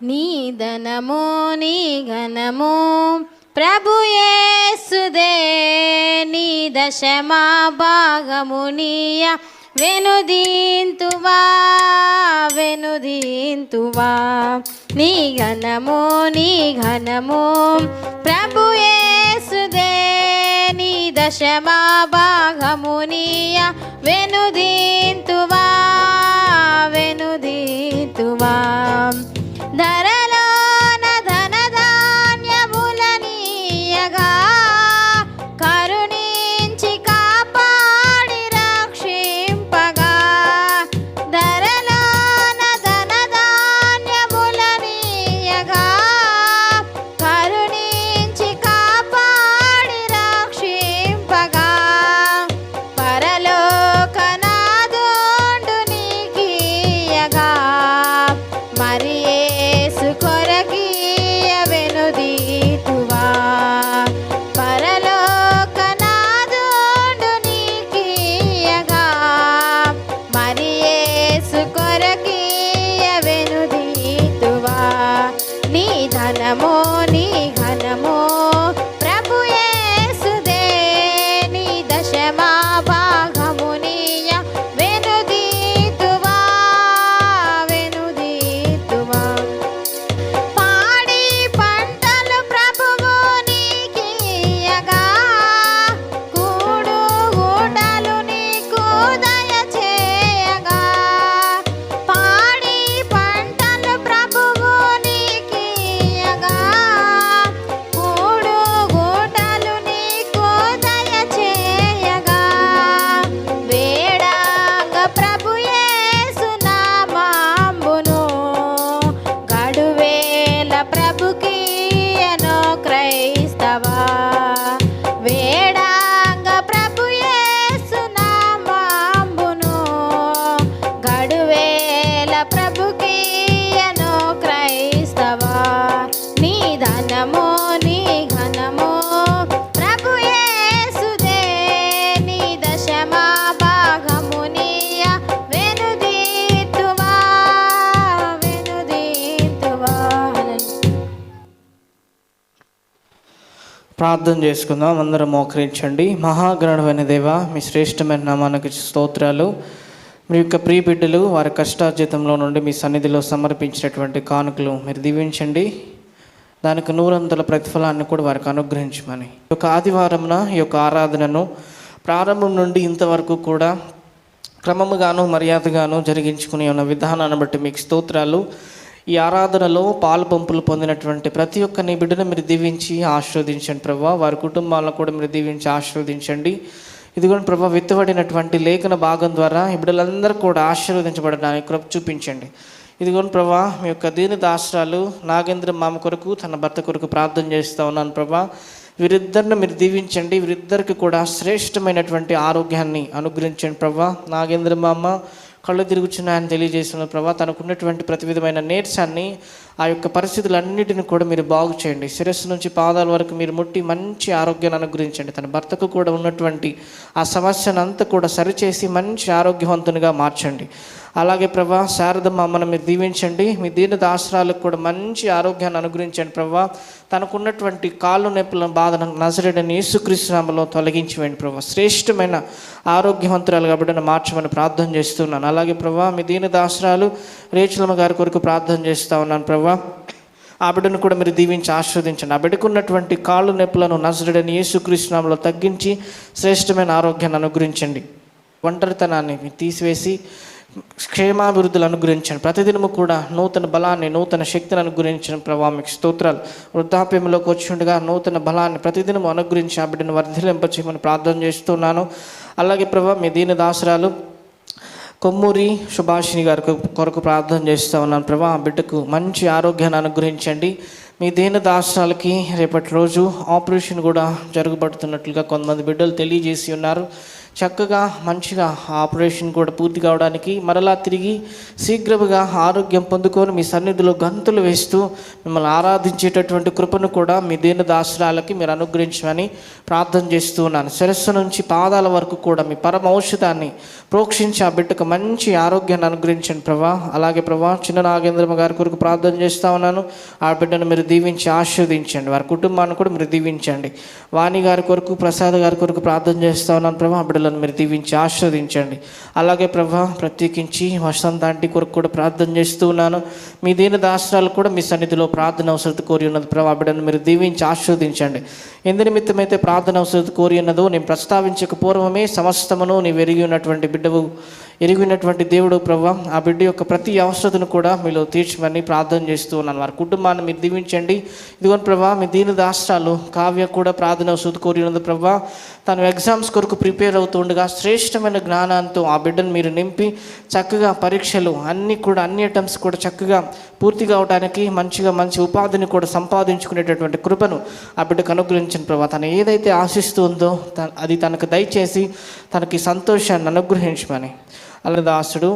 నీ ధనము నీ ఘనము ప్రభు యేసుదే, నీ దశమా భాగము నీయ వెనుదీంతువా వెనుదీంతువా. నీ ఘనము నీ ఘనము ప్రభు యేసుదే, నీ దశమా భాగము నీయ వెనుదీంతువా వెనుదీంతువా. ధరలోన ధనధాన్యములనీయగా కరుణించి కాపాడువాడవు దశమా భాగమునియ వెనుదీతువా వెనుదీతువా. పాడి పంటలు ప్రభువు నీకియ్యగా కూడు గూటలు నీకు దయచేయగా. పాడి పంటలు ప్రభువు నీకియ్యగా కూడు గూటలు నీకు దయచేయగా. వేడంగ ప్రభు యేసు నామమును గడువేల ప్రభుకియను క్రైస్తవా. వేడంగ ప్రభు యేసు నామమును గడువేల ప్రభుకియను క్రైస్తవా. నీ ధనము నీ ఘనము ప్రభు యేసుదే. నీ దశమా భాగమునియ వెనుదీతువా వెనుదీతువా. ప్రార్థన చేసుకుందాం. అందరం మోకరించండి. మహాగణమైన దేవ, మీ శ్రేష్టమైన నామానికి స్తోత్రాలు. మీ యొక్క ప్రియ బిడ్డలు వారి కష్టార్జితంలో నుండి మీ సన్నిధిలో సమర్పించినటువంటి కానుకలు మీరు దీవించండి. దానికి 100 ప్రతిఫలాన్ని కూడా వారికి అనుగ్రహించమని ఈ యొక్క ఆదివారంన ఈ యొక్క ఆరాధనను ప్రారంభం నుండి ఇంతవరకు కూడా క్రమముగాను మర్యాదగాను జరిగించుకుని ఉన్న విధానాన్ని బట్టి మీకు స్తోత్రాలు. ఈ ఆరాధనలో పాలు పంపులు పొందినటువంటి ప్రతి ఒక్క నీ బిడ్డను మీరు దీవించి ఆశీర్వదించండి ప్రభా. వారి కుటుంబాలను కూడా మీరు దీవించి ఆశీర్వదించండి. ఇదిగోండి ప్రభా, విత్తబడినటువంటి లేఖన భాగం ద్వారా ఈ బిడ్డలందరూ కూడా ఆశీర్వదించబడడానికి కృప చూపించండి. ఇదిగోండి ప్రభా, మీ యొక్క దీని దాసరాలు నాగేంద్ర మామ కొరకు తన భర్త కొరకు ప్రార్థన చేస్తూ ఉన్నాను ప్రభా. వీరిద్దరిని మీరు దీవించండి. వీరిద్దరికి కూడా శ్రేష్టమైనటువంటి ఆరోగ్యాన్ని అనుగ్రహించండి ప్రభా. నాగేంద్ర మామ కళ్ళు తిరుగుచున్నాయని తెలియజేసిన ప్రభా, తనకున్నటువంటి ప్రతి విధమైన నీరసాన్ని ఆ యొక్క పరిస్థితులన్నిటిని కూడా మీరు బాగు చేయండి. శిరస్సు నుంచి పాదాల వరకు మీరు ముట్టి మంచి ఆరోగ్యాన్ని అనుగ్రహించండి. తన భర్తకు కూడా ఉన్నటువంటి ఆ సమస్యను అంతా కూడా సరిచేసి మంచి ఆరోగ్యవంతునిగా మార్చండి. అలాగే ప్రభా, శారదమ్మ అమ్మను మీరు దీవించండి. మీ దీన దాసరాలకు కూడా మంచి ఆరోగ్యాన్ని అనుగ్రహించండి ప్రభా. తనకున్నటువంటి కాళ్ళు నొప్పుల బాధను నజరేయుడైన యేసుక్రీస్తు నామములో తొలగించి వేయండి ప్రభా. శ్రేష్టమైన ఆరోగ్యవంతురాలు కాబట్టి మార్చమని ప్రార్థన చేస్తున్నాను. అలాగే ప్రభా, మీ దీన దాసరాలు రేచులమ్మ గారి కొరకు ప్రార్థన చేస్తూ ఉన్నాను ప్రభా. ఆ బిడ్డను కూడా మీరు దీవించి ఆశీర్వదించండి. ఆ బిడ్డకు ఉన్నటువంటి కాళ్ళు నొప్పులను నజరేయుడైన యేసుక్రీస్తు నామములో తగ్గించి శ్రేష్టమైన ఆరోగ్యాన్ని అనుగ్రహించండి. ఒంటరితనాన్ని తీసివేసి క్షేమాభివృద్ధులు అనుగ్రహించండి. ప్రతిదినము కూడా నూతన బలాన్ని నూతన శక్తిని అనుగ్రహించిన ప్రభావ మీకు స్తోత్రాలు. వృద్ధాప్యంలోకి వచ్చి ఉండగా నూతన బలాన్ని ప్రతిదినము అనుగ్రహించి ఆ బిడ్డను వర్ధిలింపచేయమని ప్రార్థన చేస్తున్నాను. అలాగే ప్రభావ, మీ దీన దాసరాలు కొమ్మూరి సుభాషిణి గారి కొరకు ప్రార్థన చేస్తూ ఉన్నాను ప్రభా. ఆ బిడ్డకు మంచి ఆరోగ్యాన్ని అనుగ్రహించండి. మీ దీన దాసరాలకి రేపటి రోజు ఆపరేషన్ కూడా జరగబడుతున్నట్లుగా కొంతమంది బిడ్డలు తెలియజేసి ఉన్నారు. చక్కగా మంచిగా ఆపరేషన్ కూడా పూర్తి కావడానికి మరలా తిరిగి శీఘ్రముగా ఆరోగ్యం పొందుకొని మీ సన్నిధిలో గంతులు వేస్తూ మిమ్మల్ని ఆరాధించేటటువంటి కృపను కూడా మీ దీన దాసరాలకి మీరు అనుగ్రహించమని ప్రార్థన చేస్తూ ఉన్నాను. శిరస్సు నుంచి పాదాల వరకు కూడా మీ పరమ ఔషధాన్ని ప్రోక్షించి ఆ బిడ్డకు మంచి ఆరోగ్యాన్ని అనుగ్రహించండి ప్రభా. అలాగే ప్రభా, చిన్న నాగేంద్రమ్మ గారి కొరకు ప్రార్థన చేస్తూ ఉన్నాను. ఆ బిడ్డను మీరు దీవించి ఆశీర్వదించండి. వారి కుటుంబాన్ని కూడా మీరు దీవించండి. వాణి గారి కొరకు ప్రసాద్ గారి కొరకు ప్రార్థన చేస్తూ ఉన్నాను ప్రభా. బిడ్డలను మీరు దీవించి ఆశీర్వదించండి. అలాగే ప్రభా, ప్రత్యేకించి వసంత ఆంటీ కొరకు కూడా ప్రార్థన చేస్తూ ఉన్నాను. మీ దీన దాసరాలు కూడా మీ సన్నిధిలో ప్రార్థన అవసరత కోరి ఉన్నది ప్రభా. బిడ్డను మీరు దీవించి ఆశీర్వదించండి. ఎందు నిమిత్తమైతే ప్రార్థన అవసరత కోరి ఉన్నదో నేను ప్రస్తావించక పూర్వమే సమస్తమును నీవు ఎరిగి ఉన్నటువంటి బిడ్డవు, ఎరిగినటువంటి దేవుడు ప్రభా. ఆ బిడ్డ యొక్క ప్రతి అవసరతను కూడా మీలో తీర్చమని ప్రార్థన చేస్తూ ఉన్నాను. వారి కుటుంబాన్ని మీరు దీవించండి. ఇదిగోని ప్రభా, మీ దీన దాసరాలు కావ్య కూడా ప్రార్థన అవసరత కోరి ఉన్నది ప్రభా. తను ఎగ్జామ్స్ కొరకు ప్రిపేర్ అవుతుండగా శ్రేష్టమైన జ్ఞానంతో ఆ బిడ్డను మీరు నింపి చక్కగా పరీక్షలు అన్నీ కూడా అన్ని ఐటమ్స్ కూడా చక్కగా పూర్తి కావడానికి మంచి ఉపాధిని కూడా సంపాదించుకునేటటువంటి కృపను ఆ బిడ్డకు అనుగ్రహించిన ప్రభా. తను ఏదైతే ఆశిస్తుందో అది తనకు దయచేసి తనకి సంతోషాన్ని అనుగ్రహించమని అలాగే దాసుడు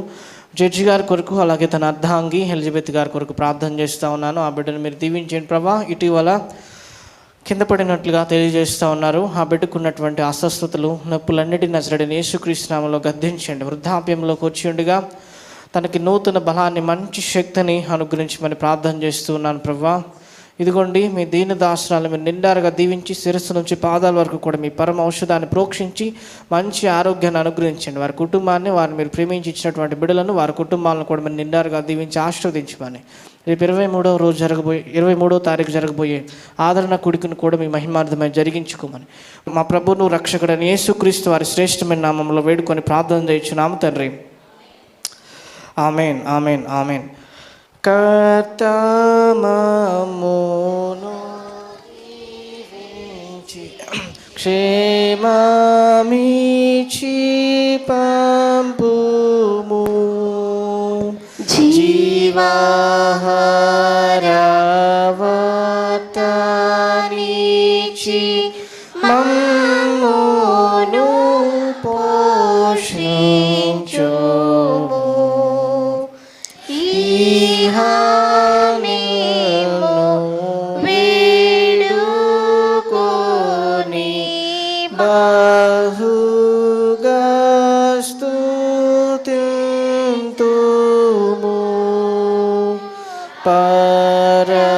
జడ్జి గారి కొరకు అలాగే తన అర్ధాంగి ఎలిజబెత్ గారి కొరకు ప్రార్థన చేస్తూ ఉన్నాను. ఆ బిడ్డను మీరు దీవించండి ప్రభా. ఇటీవల కింద పడినట్లుగా తెలియజేస్తూ ఉన్నారు. ఆ బిడ్డకున్నటువంటి అస్వస్థతలు నొప్పులన్నిటిని నజరేయుడైన యేసుక్రీస్తు నామములో గద్దించండి. వృద్ధాప్యంలోకి వచ్చి ఉండగా తనకి నూతన బలాన్ని మంచి శక్తిని అనుగ్రహించమని ప్రార్థన చేస్తూ ఉన్నాను ప్రభా. ఇదిగోండి మీ దీన దాసరాలు మీరు నిండారుగా దీవించి శిరస్సు నుంచి పాదాల వరకు కూడా మీ పరమ ఔషధాన్ని ప్రోక్షించి మంచి ఆరోగ్యాన్ని అనుగ్రహించండి. వారి కుటుంబాన్ని, వారిని మీరు ప్రేమించి ఇచ్చినటువంటి బిడ్డలను, వారి కుటుంబాలను కూడా మీరు నిండారుగా దీవించి ఆశీర్వదించమని రేపు 23వ తారీఖు జరగబోయే ఆదరణ కుడికిని కూడా మీ మహిమార్థమై జరిగించుకోమని మా ప్రభువును రక్షకుడని యేసుక్రీస్తు వారి శ్రేష్టమైన నామంలో వేడుకొని ప్రార్థన చేయుచున్నాము తండ్రి. ఆమేన్, ఆమేన్, ఆమేన్. కర్తమమును దీవించి క్షేమమిచ్చి పంపుము, జీవాహారవతనిచ్చి మమ్మును పోషించుము. ఈహానేము వేడుకొని బహుగా స్తుతింతుము, పరమందు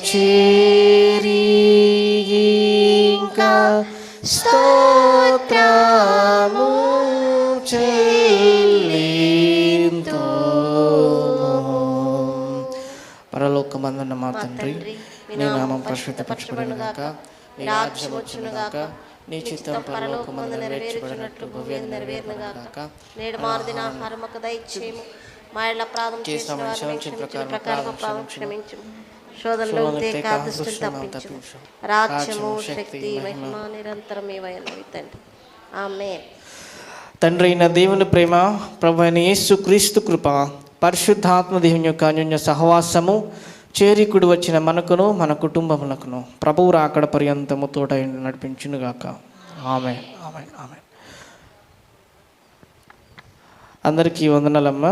చేరి ఇంకా స్తోత్రము పరలోకమందున్న మా తండ్రి, నీ నామం పరిశుద్ధపరచబడును గాక, నీ రాజ్యం వచ్చును గాక, నీ చిత్తం పరలోకమందు నెరవేర్చుబడినట్లు భూమియందు నెరవేరును గాక. నేడు మారుదిన ఆహారముకు దయచేయము, మా ఇళ్ళ ప్రార్థన చేసిన వారిని ప్రకారం క్షమించుము, శోధనలో దుష్టులు తప్పించుము. రాజ్యము, శక్తి, మహిమ నిరంతరం ఏవైనవి తండ్రి. ఆమేన్. తండ్రి అయిన దేవుని ప్రేమ, ప్రభు అయిన యేసు క్రీస్తు కృప, పరిశుద్ధాత్మ దేవుని యొక్క అన్యోన్య సహవాసము చేరికుడు వచ్చిన మనకును మన కుటుంబములకును ప్రభువు రాకడ పర్యంతము తోట నడిపించునుగాక. ఆమేన్, ఆమేన్, ఆమేన్. అందరికీ వందనాలమ్మ.